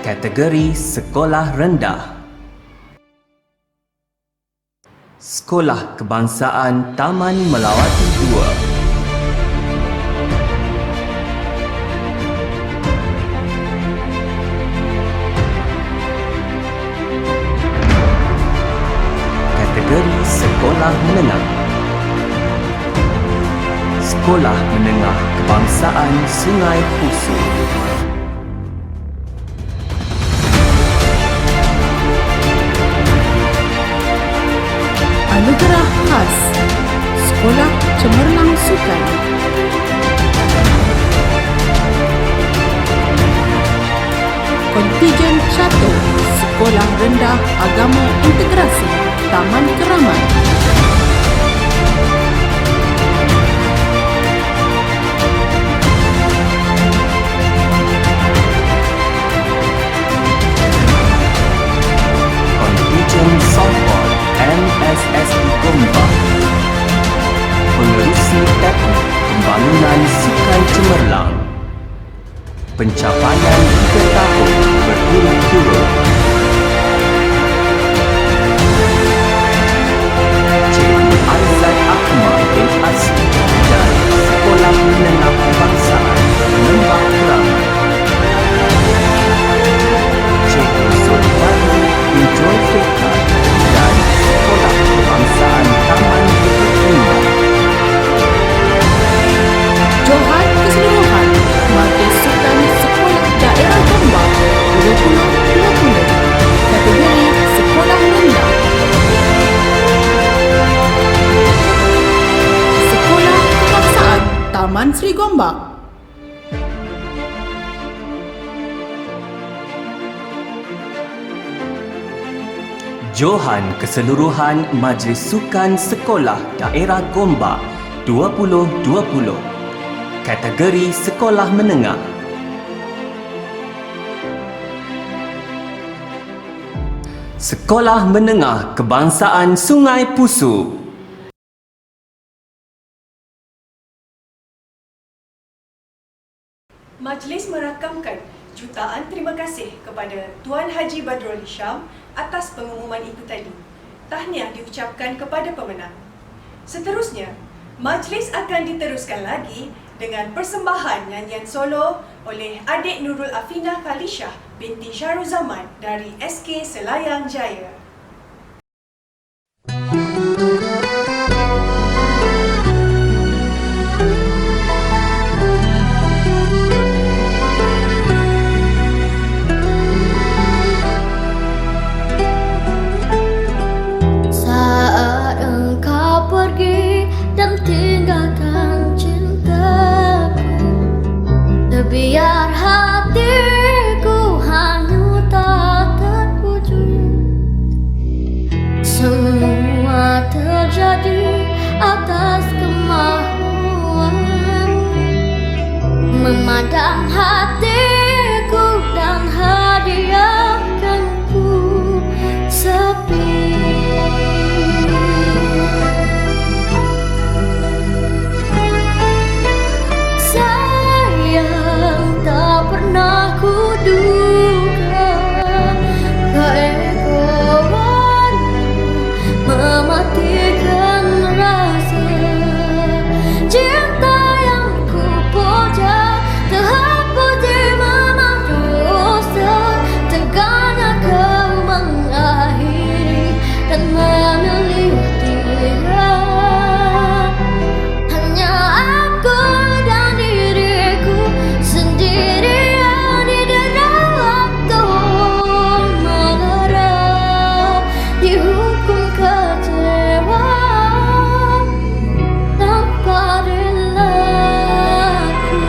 Kategori Sekolah Rendah, Sekolah Kebangsaan Taman Melawati 2. Kategori Sekolah Menengah, Sekolah Menengah Kebangsaan Sungai Pusu. Anugerah Khas Sekolah Cemerlang Sukan, Kontijen Catur Sekolah Rendah Agama Integrasi Taman Keramat, Kontijen Softball MSSD Gombak, Pengerusi Teknik Pembangunan Sukan Cemerlang. Pencapaian 3 tahun berturut-turut. Cikgu Aizat Ahmad bin Asri dari Sekolah Menengah Kebangsaan Lembah Keramat, Cikgu Sulfani bin Joy Fekat dari Sekolah Kebangsaan Taman Bukit Indah. Johan Keseluruhan Majlis Sukan Sekolah Daerah Gombak 2020, kategori Sekolah Rendah, Sekolah Kebangsaan Taman Sri Gombak. Johan Keseluruhan Majlis Sukan Sekolah Daerah Gombak 2020, kategori Sekolah Menengah. Sekolah Menengah Kebangsaan Sungai Pusu. Majlis merakamkan jutaan terima kasih kepada Tuan Haji Badrul Hisham atas pengumuman itu tadi. Tahniah diucapkan kepada pemenang. Seterusnya, majlis akan diteruskan lagi dengan persembahan nyanyian solo oleh adik Nurul Afina Khalishah binti Syarul Zaman dari SK Selayang Jaya. Saat engkau pergi dan tinggalkan cintaku, biar hatiku hanyut tak terwujud. Semua terjadi atas kemauan, memadam hatiku dan hadiahkanku sepi. Sayang, tak pernah ku duga keegoanmu mematikan rasa cinta yang ku puja. Terhapus di memang dosa, tegaknya kau mengakhiri dan memilih dia. Hanya aku dan diriku sendirian di dalam waktu melara, dihukum kecewa tanpa relaku.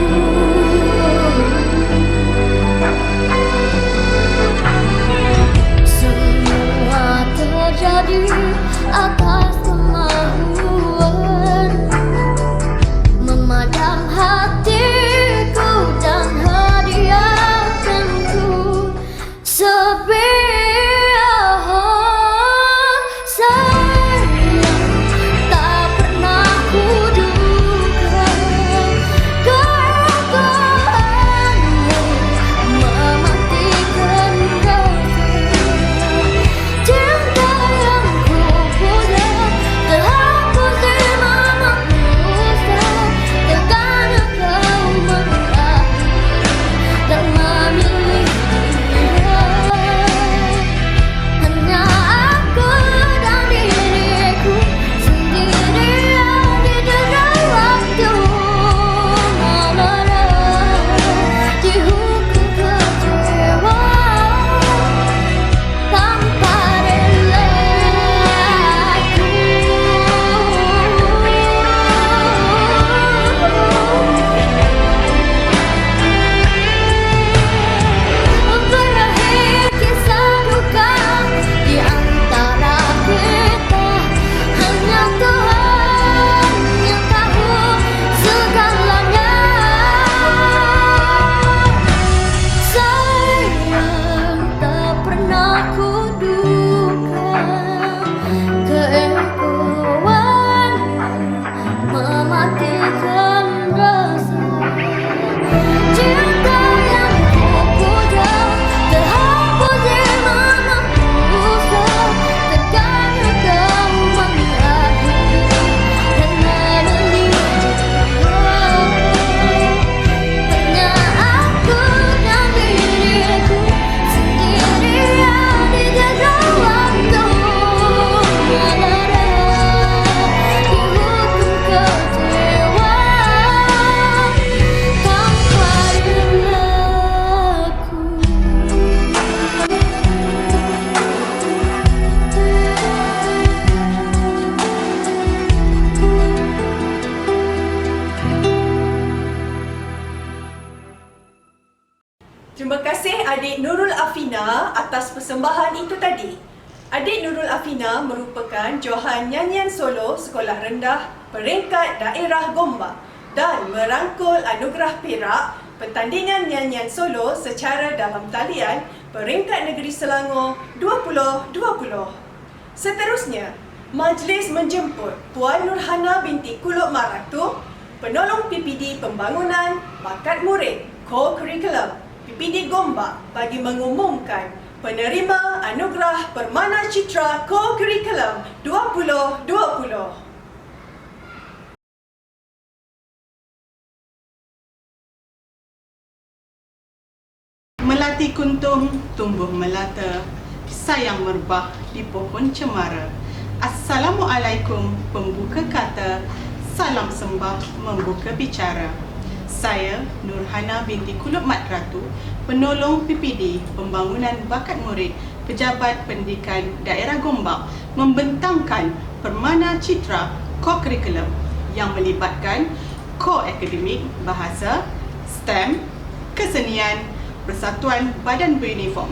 Semua terjadi atas kemauan, memadam hatiku dan hadiahkanku sepi. Sayang, tak pernah ku duga keegoanmu mematikan rasa cinta yang ku puja. Terhapus di memang dosa, tegaknya kau mengakhiri dan memilih dia. Hanya aku dan diriku sendirian di dalam waktu melara, dihukum kecewa tanpa relaku. Berakhir kisah duka di antara kita, hanya Tuhan yang tahu segalanya. Sayang, tak pernah ku duga keegoanmu mematikan rasa cinta yang ku puja. Terhapus di memang dosa, tegaknya kau mengakhiri dan memilih dia. Hanya aku dan diriku sendirian di dalam waktu melara, dihukum kecewa tanpa relaku. Terima kasih adik Nurul Afina atas persembahan itu tadi. Adik Nurul Afina merupakan johan nyanyian solo sekolah rendah peringkat daerah Gombak dan merangkul anugerah perak pertandingan nyanyian solo secara dalam talian peringkat negeri Selangor 2020. Seterusnya, majlis menjemput Puan Nurhana binti Kulub Maratu, penolong PPD Pembangunan Bakat Murid Co-Curriculum PPD Gombak bagi mengumumkan penerima Anugerah Permana Citra Co-Curriculum 2020. Melati kuntum tumbuh melata, sayang merbah di pohon cemara. Assalamualaikum pembuka kata, salam sembah membuka bicara. Saya Nurhana binti Kulub Mat Ratu, penolong PPD Pembangunan Bakat Murid Pejabat Pendidikan Daerah Gombak, membentangkan Permana Citra Co-Curriculum yang melibatkan Core Akademik Bahasa, STEM, Kesenian, Persatuan Badan Beruniform.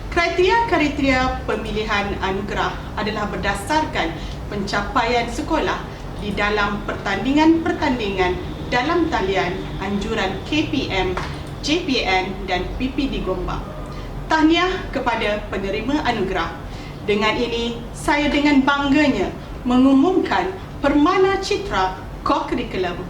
Kriteria pemilihan anugerah adalah berdasarkan pencapaian sekolah di dalam pertandingan-pertandingan dalam talian anjuran KPM, JPN dan PPD Gombak. Tahniah kepada penerima anugerah. Dengan ini, saya dengan bangganya mengumumkan Permana Citra Co-Curriculum.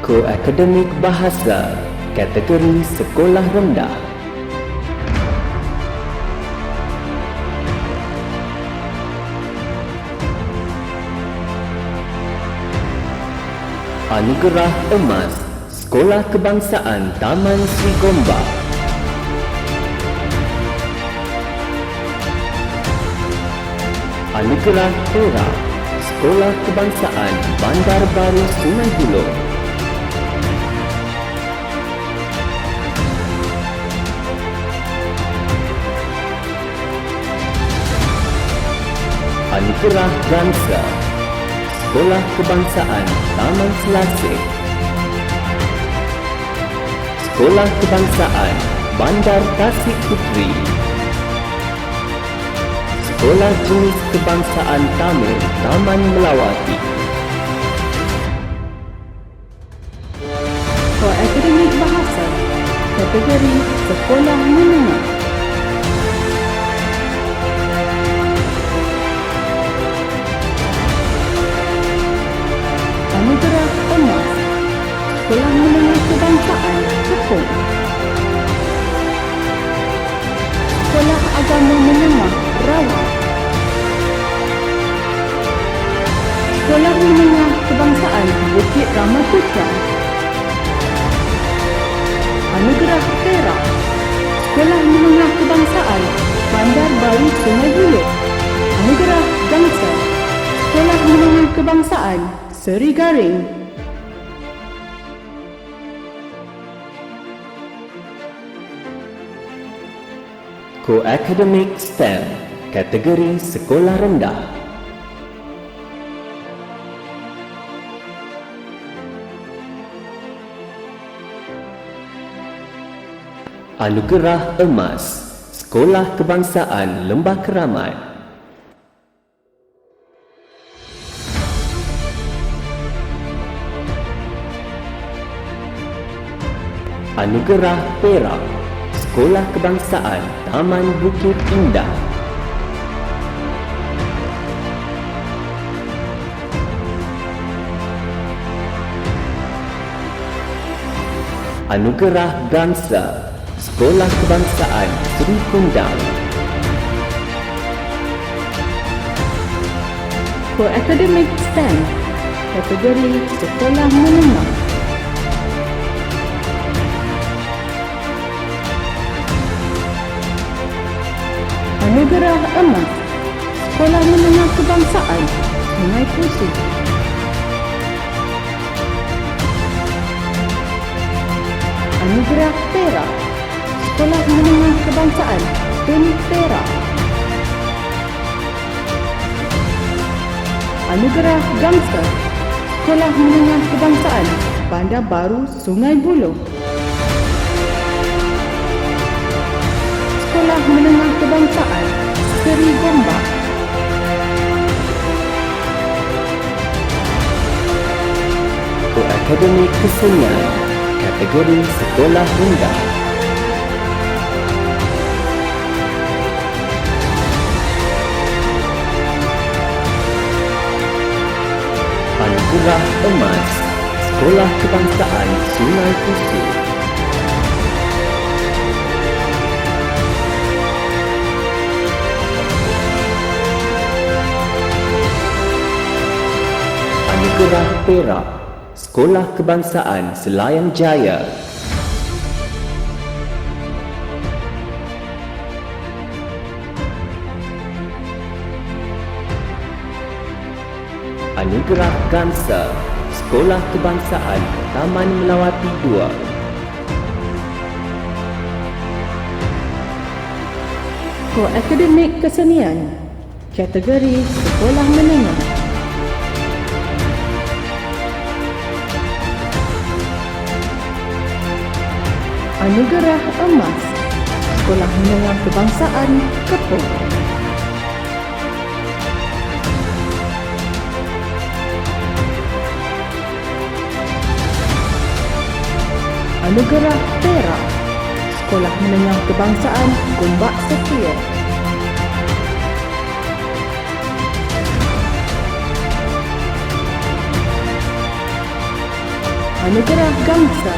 Ko-Akademik Bahasa, kategori sekolah rendah. Anugerah Emas, Sekolah Kebangsaan Taman Sri Gombak. Anugerah Perak, Sekolah Kebangsaan Bandar Baru Sungai Buloh. Anugerah Bangsa, Sekolah Kebangsaan Taman Selasih. Sekolah Kebangsaan Bandar Tasik Puteri. Sekolah Jenis Kebangsaan Tamil Taman Melawati. Ko-Akademik Bahasa, kategori sekolah menengah. Anugerah Emas, Sekolah Menengah Kebangsaan Jepun. Sekolah Agama Menengah Rawat. Sekolah Menengah Kebangsaan Bukit Ramaputra. Anugerah Perak, Sekolah Menengah Kebangsaan Bandar Baru Sungai Buloh. Anugerah Bangsa, Sekolah Menengah Kebangsaan Seri Garing. Ko-Akademik STEM, kategori sekolah rendah. Anugerah Emas, Sekolah Kebangsaan Lembah Keramat. Anugerah Perak, Sekolah Kebangsaan Taman Bukit Indah. Anugerah Bangsa, Sekolah Kebangsaan Seri Kundang. Ko-Akademik STEM, kategori sekolah menengah. Anugerah Emas, Sekolah Menengah Kebangsaan Sungai Pusing. Anugerah Perak, Sekolah Menengah Kebangsaan Tuni Perak. Anugerah Bangsa, Sekolah Menengah Kebangsaan Bandar Baru Sungai Buloh. Sekolah Menengah Kebangsaan Seri Gombak. Ko-Akademik Kesenian, kategori sekolah rendah. Anugerah Emas Sekolah Kebangsaan Sungai Kusir. Anugerah Perak Sekolah Kebangsaan Selayang Jaya. Anugerah Gamsa Sekolah Kebangsaan Taman Melawati 2. Koakademik Kesenian kategori Sekolah Menengah. Anugerah Emas Sekolah Menengah Kebangsaan Kepong. Anugerah Perak Sekolah Menengah Kebangsaan Gombak Setia. Anugerah Gamsa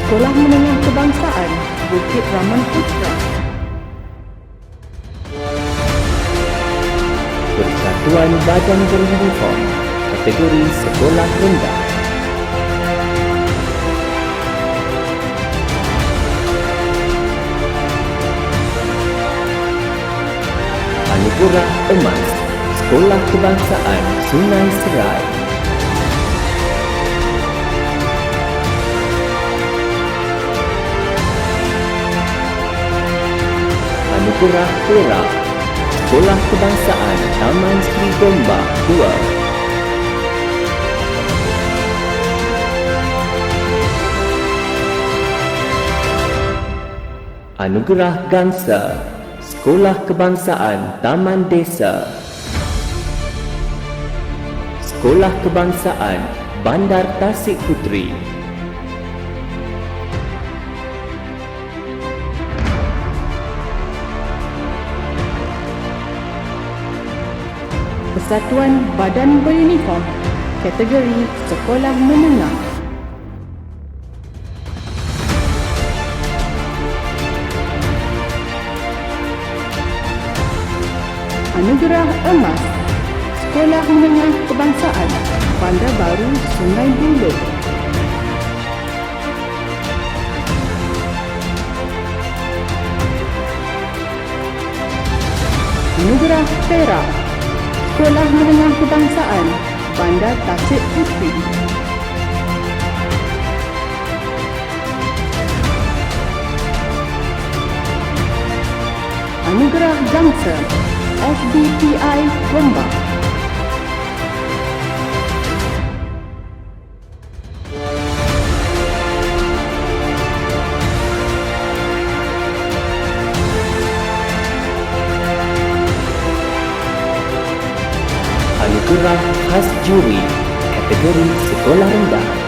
Sekolah Menengah Kebangsaan Bukit Raman Putra. Persatuan Badan Beruniform kategori Sekolah Rendah. Anugerah Emas Sekolah Kebangsaan Sungai Serai. Anugerah Perak Sekolah Kebangsaan Taman Sri Gombak 2. Anugerah Gamsa Sekolah Kebangsaan Taman Desa. Sekolah Kebangsaan Bandar Tasik Puteri. Persatuan Badan Beruniform kategori Sekolah Menengah. Anugerah Emas Sekolah Menengah Kebangsaan Bandar Baru Sungai Buloh. Anugerah Perak Sekolah Menengah Kebangsaan Bandar Tasik Puteri. Anugerah Gamsa SDPI Gombak. Anugerah Khas Juri kategori Sekolah Rendah.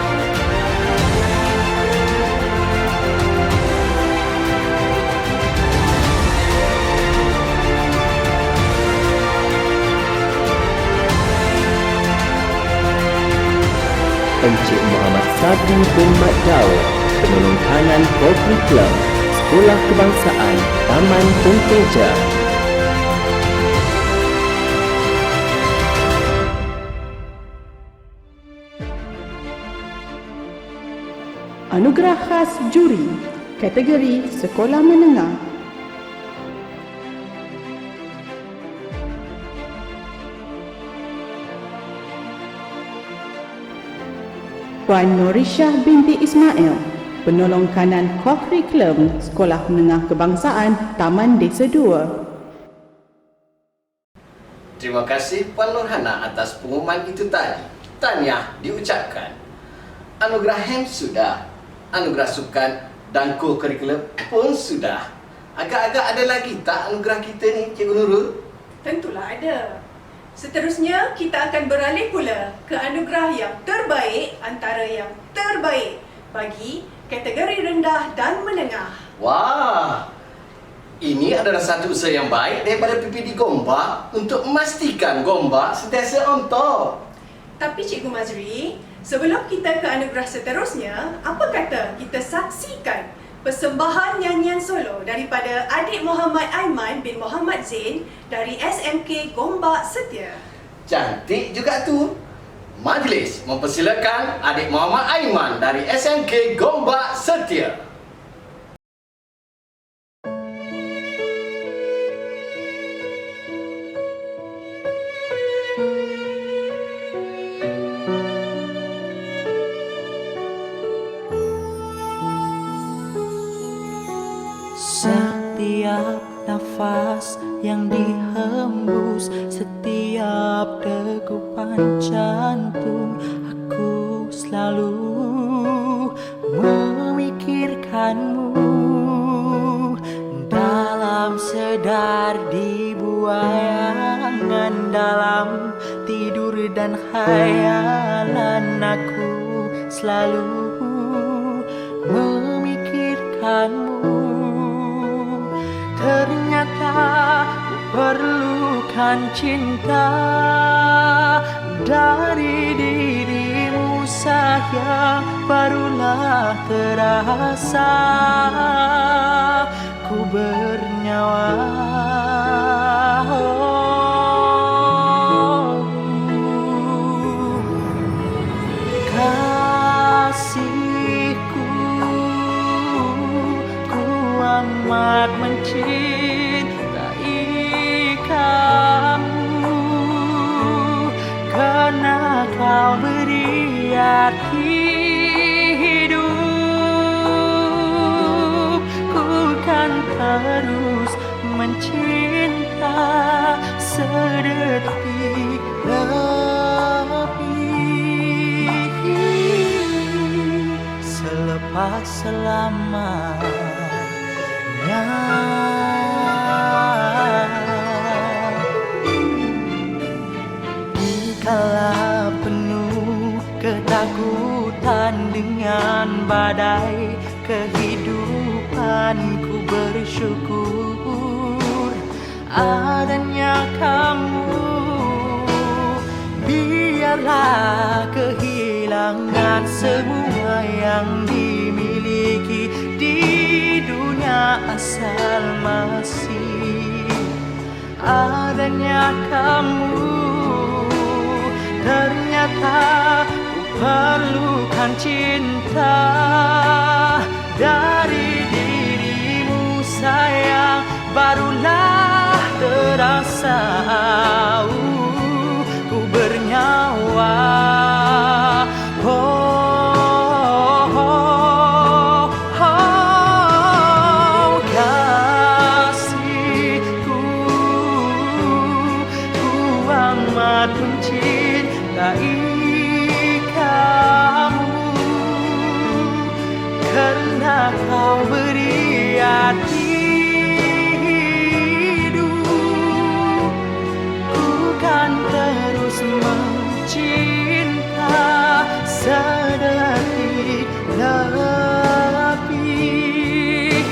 Encik Muhammad Sabri bin Mat Daud, penolong kanan Curriculum Sekolah Kebangsaan Taman Tenteja. Anugerah Khas Juri kategori Sekolah Menengah. Puan Norisha binti Ismail, penolong kanan Curriculum Sekolah Menengah Kebangsaan Taman Desa 2. Terima kasih Puan Nurhana atas pengumuman itu tadi. Tahniah diucapkan. Anugerah HEM sudah. Anugerah Sukan dan Co-Curriculum pun sudah. Agak-agak ada lagi tak anugerah kita ni, Cikgu Nurul? Tentulah ada. Seterusnya, kita akan beralih pula ke anugerah yang terbaik antara yang terbaik bagi kategori rendah dan menengah. Wah, ini adalah satu usaha yang baik daripada PPD Gombak untuk memastikan Gombak sentiasa on top. Tapi Cikgu Mazri, sebelum kita ke anugerah seterusnya, apa kata kita saksikan persembahan nyanyian solo daripada adik Muhammad Aiman bin Muhammad Zain dari SMK Gombak Setia. Cantik juga tu. Majlis mempersilakan adik Muhammad Aiman dari SMK Gombak Setia. Setiap nafas yang dihembus, setiap degupan jantung, aku selalu memikirkanmu. Dalam sedar, di buayangan, dalam tidur dan khayalan, aku selalu memikirkanmu. Ternyata ku perlukan cinta dari dirimu sayang, barulah terasa ku bernyawa. Kasihku, ku amat mencintai kamu, karena kau beri arti hidup. Ku kan terus mencinta sedetik lebih, selepas selamanya. Dikala penuh ketakutan dengan badai kehidupan, ku bersyukur adanya kamu. Biarlah kehilangan semua yang dimiliki di dunia, asal masih adanya kamu. Ternyata ku perlukan cinta dari dirimu sayang, barulah terasa ku bernyawa. Kasihku, ku amat mencintai kamu, karena kau beri arti hidup. Ku kan terus mencinta sedetik lebih,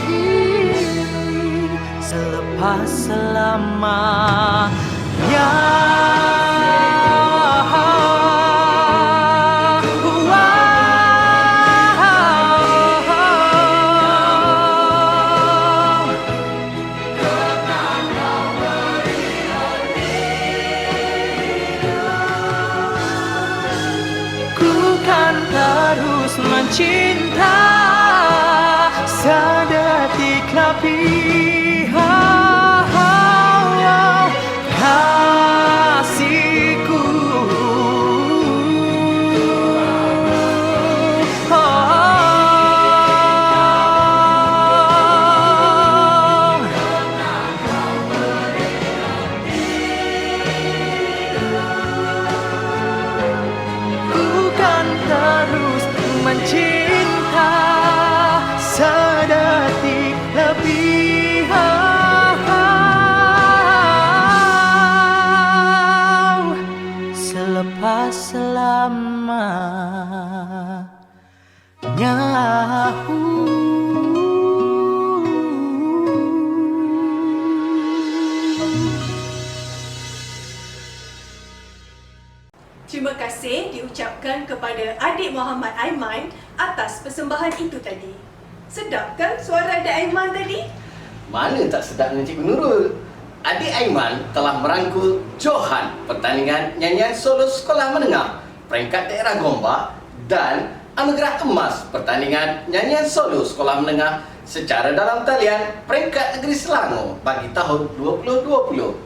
selepas selamanya. Mencinta sedetik lebih, kasihku, ku kan terus mencinta Terima kasih diucapkan kepada adik Muhammad Aiman atas persembahan itu tadi. Sedap kan suara adik Aiman tadi? Mana tak sedapnya Cikgu Nurul. Adik Aiman telah merangkul Johan pertandingan nyanyian solo sekolah menengah peringkat daerah Gombak dan anugerah emas pertandingan nyanyian solo sekolah menengah secara dalam talian peringkat negeri Selangor bagi tahun 2020.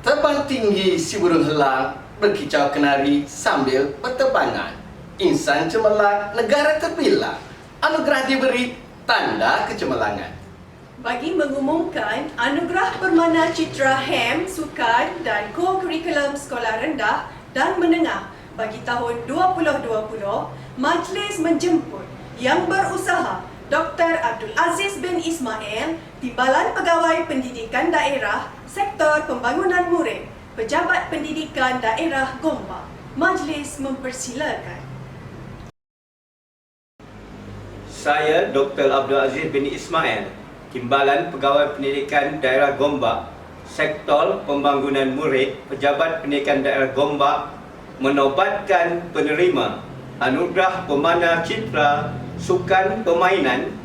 Terbang tinggi si burung helang, berkicau kenari sambil berterbangan. Insan cemerlang, negara terbilang. Anugerah diberi tanda kecemerlangan. Bagi mengumumkan anugerah Permana Citra HEM, Sukan dan Co-Kurikulum Sekolah Rendah dan Menengah bagi tahun 2020, majlis menjemput yang berusaha Dr. Abdul Aziz bin Ismail, Timbalan Pegawai Pendidikan Daerah, Sektor Pembangunan Murid, Pejabat Pendidikan Daerah Gombak. Majlis mempersilakan. Saya Dr. Abdul Aziz bin Ismail, Timbalan Pegawai Pendidikan Daerah Gombak, Sektor Pembangunan Murid, Pejabat Pendidikan Daerah Gombak, menobatkan penerima Anugerah Pemana Citra Sukan Permainan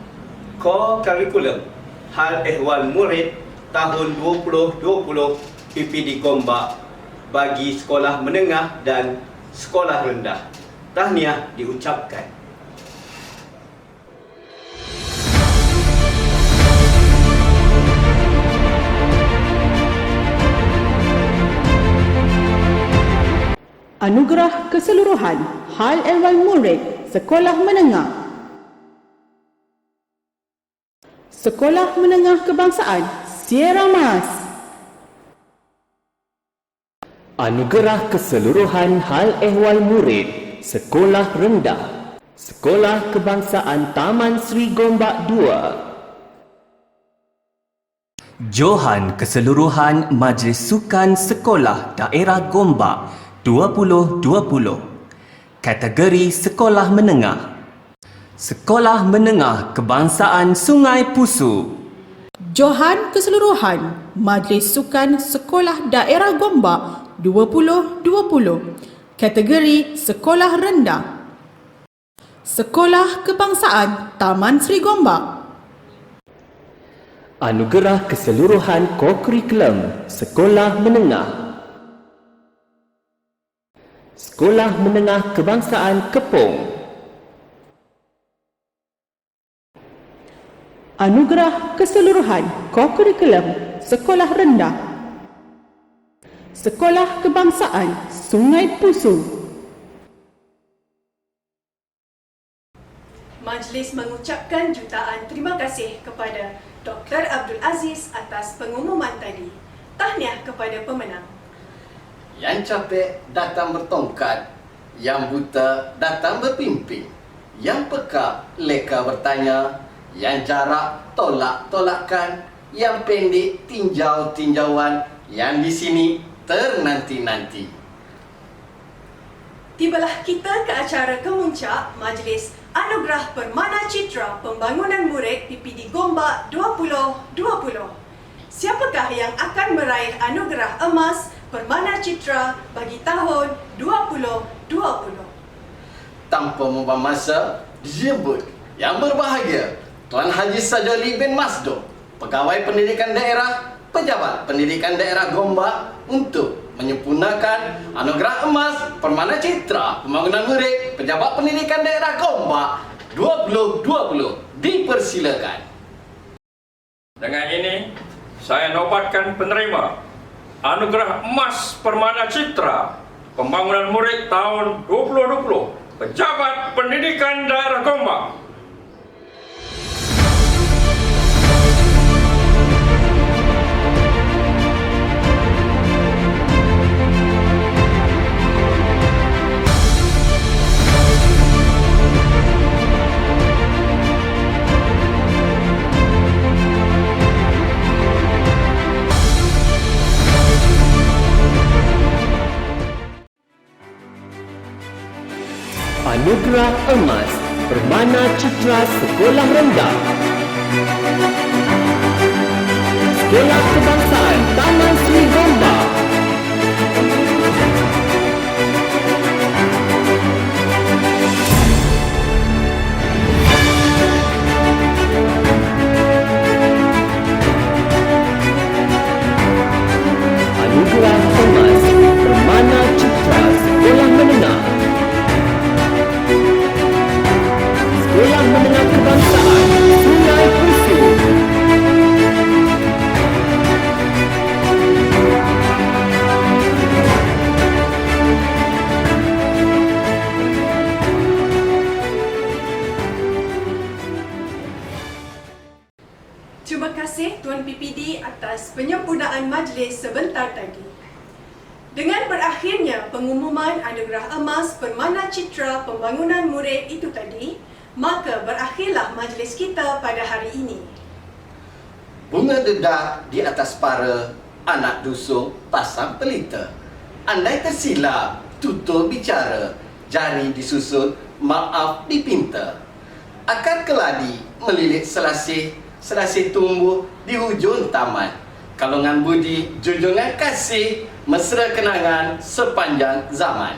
Co-Kurikulum Hal Ehwal Murid tahun 2020 PPD Gombak bagi sekolah menengah dan sekolah rendah. Tahniah diucapkan. Anugerah Keseluruhan Hal Ehwal Murid Sekolah Menengah. Sekolah Menengah Kebangsaan Sierra Mas. Anugerah Keseluruhan Hal Ehwal Murid Sekolah Rendah. Sekolah Kebangsaan Taman Sri Gombak 2. Johan Keseluruhan Majlis Sukan Sekolah Daerah Gombak 2020. Kategori Sekolah Menengah. Sekolah Menengah Kebangsaan Sungai Pusu. Johan Keseluruhan Majlis Sukan Sekolah Daerah Gombak 2020. Kategori Sekolah Rendah. Sekolah Kebangsaan Taman Sri Gombak. Anugerah Keseluruhan Co-Kurikulum Sekolah Menengah. Sekolah Menengah Kebangsaan Kepong. Anugerah Keseluruhan Co-Kurikulum Sekolah Rendah. Sekolah Kebangsaan Sungai Pusu. Majlis mengucapkan jutaan terima kasih kepada Dr. Abdul Aziz atas pengumuman tadi. Tahniah kepada pemenang. Yang capek datang bertongkat, yang buta datang berpimpin, yang peka leka bertanya, yang jarak tolak-tolakkan, yang pendek tinjau-tinjauan, yang di sini ternanti-nanti. Tibalah kita ke acara kemuncak Majlis Anugerah Permana Citra Pembangunan Murid PPD Gombak 2020. Siapakah yang akan meraih anugerah emas Permana Citra bagi tahun 2020? Tanpa membuang masa, dijemput yang berbahagia Tuan Haji Sajoli bin Masdo, Pegawai Pendidikan Daerah, Pejabat Pendidikan Daerah Gombak untuk menyempurnakan anugerah emas Permana Citra Pembangunan Murid Pejabat Pendidikan Daerah Gombak 2020. Dipersilakan. Dengan ini, saya nobatkan penerima Anugerah Emas Permana Citra Pembangunan Murid tahun 2020 Pejabat Pendidikan Daerah Gombak. Anugerah Emas Permana Citra Sekolah Rendah. Sekolah Kebangsaan Taman Sri Gombak. pembukaan majlis sebentar tadi. Dengan berakhirnya pengumuman anugerah emas Permana Citra Pembangunan Murid itu tadi, maka berakhirlah majlis kita pada hari ini. Bunga dedak di atas para, anak dusun pasang pelita. Andai tersilap, tutur bicara, jari disusun, maaf dipinta. Akar keladi melilit selasih, selasih tumbuh di hujung taman. Kalongan budi, junjungan kasih, mesra kenangan sepanjang zaman.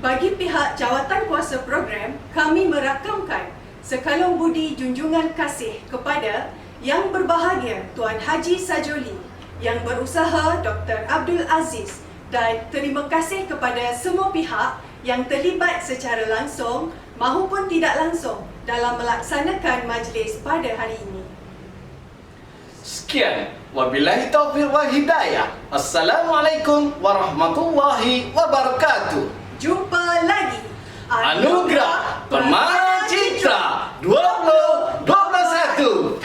Bagi pihak jawatan kuasa program, kami merakamkan sekalung budi junjungan kasih kepada Yang Berbahagia Tuan Haji Sajoli, Yang Berusaha Dr. Abdul Aziz, dan terima kasih kepada semua pihak yang terlibat secara langsung mahupun tidak langsung dalam melaksanakan majlis pada hari ini. Sekian, wabillahi taufiq wal hidayah. Assalamualaikum warahmatullahi wabarakatuh. Jumpa lagi. Anugerah Permana Citra 2021.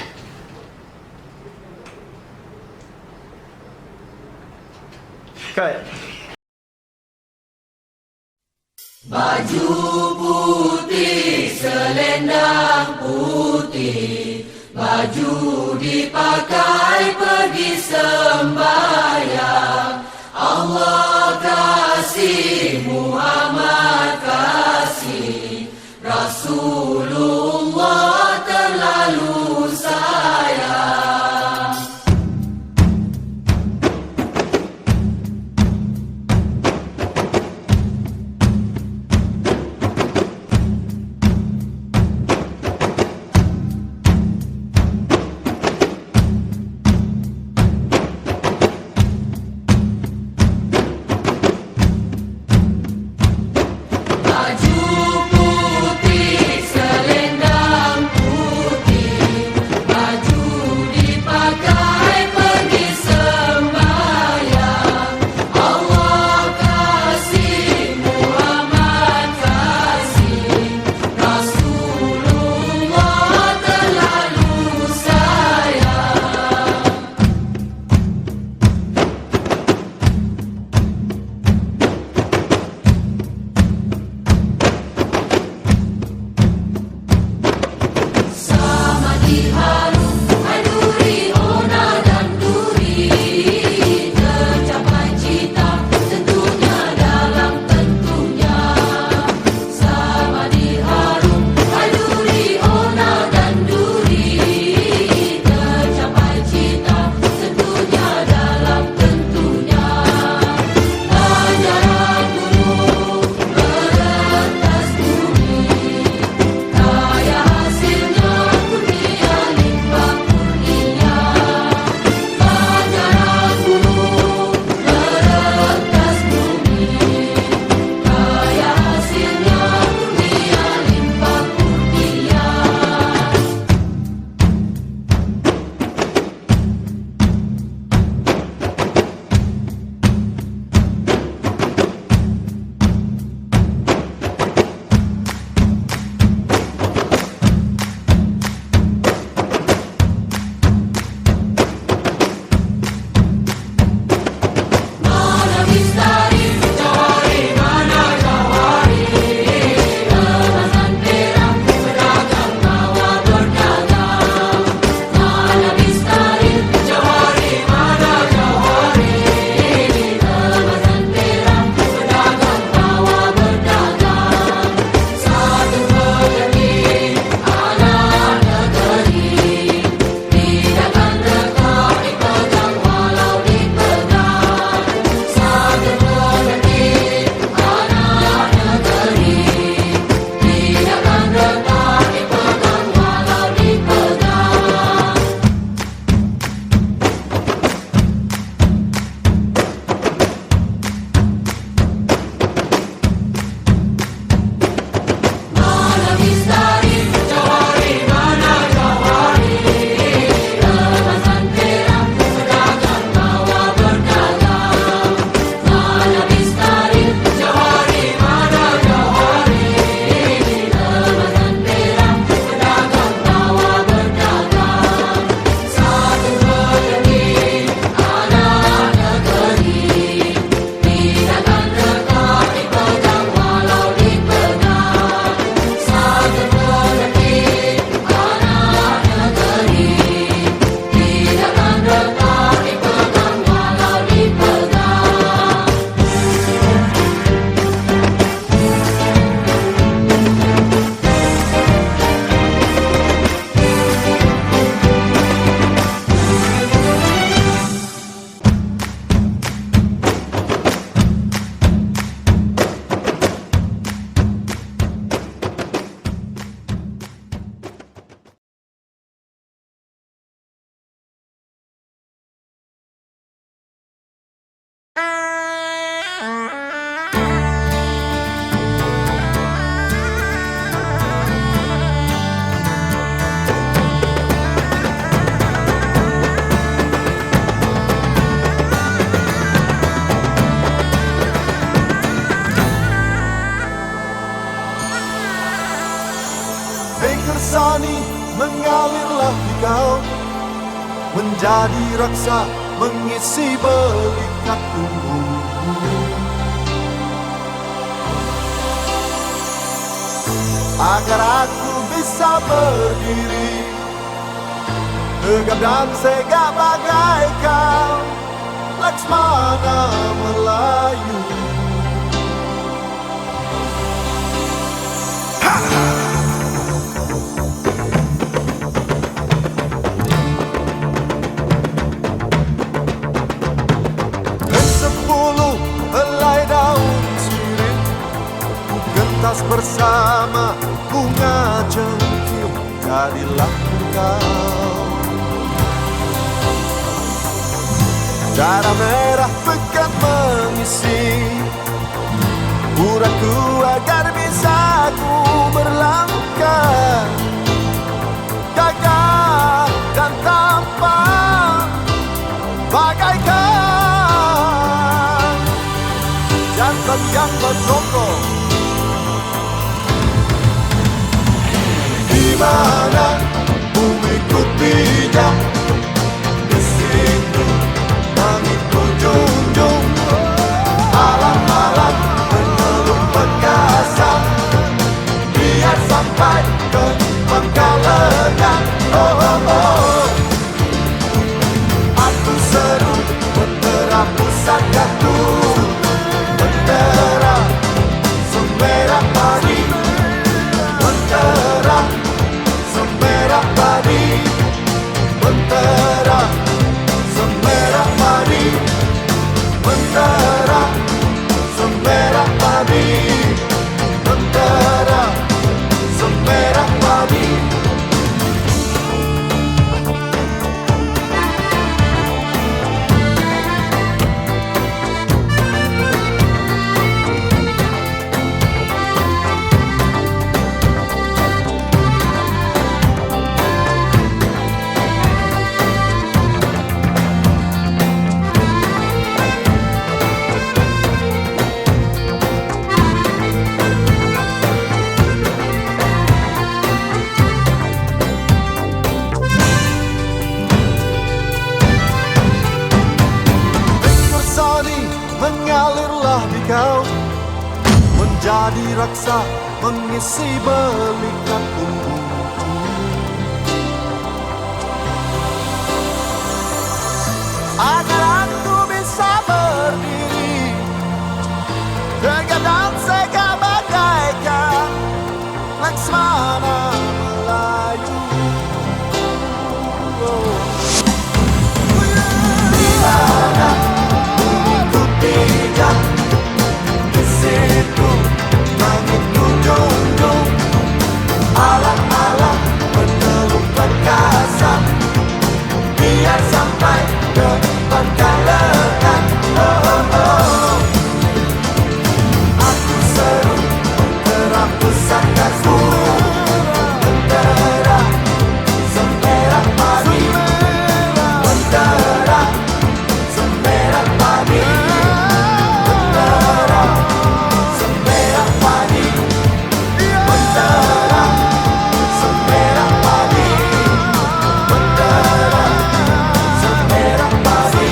Cut. Baju putih, selendang putih, baju dipakai pergi sembahyang. Allah kasih, Muhammad kasih, Rasulullah terlalu sayang. menjadi raksa mengisi belikat tubuhmu. Agar aku bisa berdiri tegap dan segak bagai kau, Laksmana Melayu. Ke-10 helai daun sirih ku gentas bersama bunga cengkir, jadilah engkau. Darah merah pekat mengisi uratku agar bisa ku berlangkah gagah dan tampan bagaikan jantan yang bertokok. Di mana bumiku pijak, di situ langitku junjung. Alam-alam penelup perkasa, biar sampai ke pangkalan. Oh, oh, oh. Aku seru bendera pusakaku, bendera semerah padi, bendera semerah padi, bendera semerah padi, bendera semerah padi, bendera semerah padi. Mengalirlah di kau, menjadi raksa mengisi belikat tubuhmu. Agar aku bisa berdiri tegak dan segak bagaikan Laksmana Melayu. Di mana bumiku pijak, di situ langitku junjung. Alam-alam penelup perkasa, biar sampai ke pangkalan. Oh, oh, oh. Aku seru bendera pusakaku, bendera semerah padi, bendera semerah padi, bendera semerah padi, bendera semerah padi, bendera semerah padi.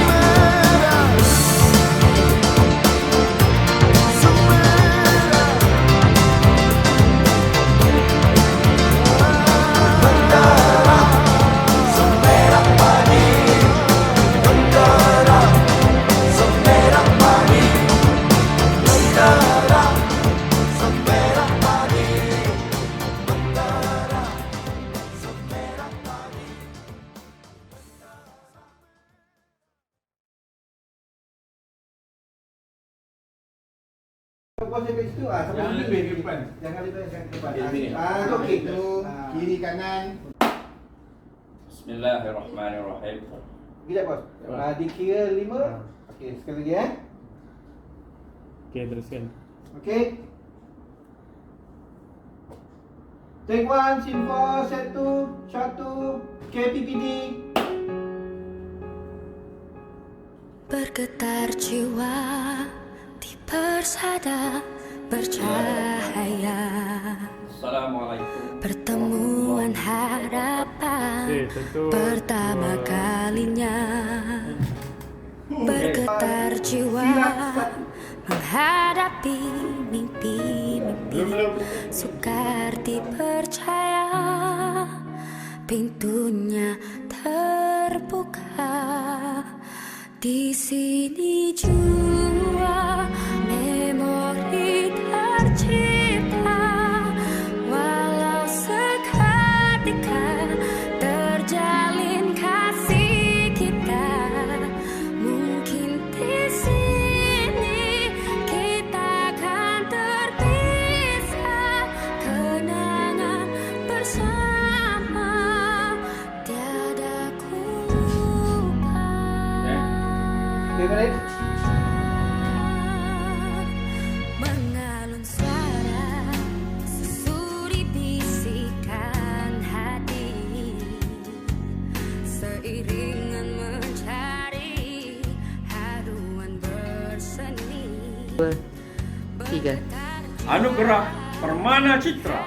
Bendera semerah padi, bendera semerah padi, bendera semerah padi, bendera semerah padi. Fokus dekat situ sampai lebih ke depan. Jangan lebih ke depan. Okey tu kiri kanan. Bismillahirrahmanirrahim. Sekejap bos. Dikira 5. Okey, sekali lagi Okey, teruskan. Okey. Take 1, scene 4, set 2, shot 2, KPPD. Bergetar jiwa di persada bercahaya. Assalamualaikum. Pertemuan harapan pertama kalinya, bergetar jiwa menghadapi mimpi-mimpi, sukar dipercaya pintunya terbuka. Di sini jua memori tercipta, walau seketika terjalin kasih kita. Mungkin di sini kita akan terpisah, kenangan bersama tiada ku lupa. Mengalun suara sesuri bisikan hati, seiringan mencari haruan berseni. Anugerah Permana Citra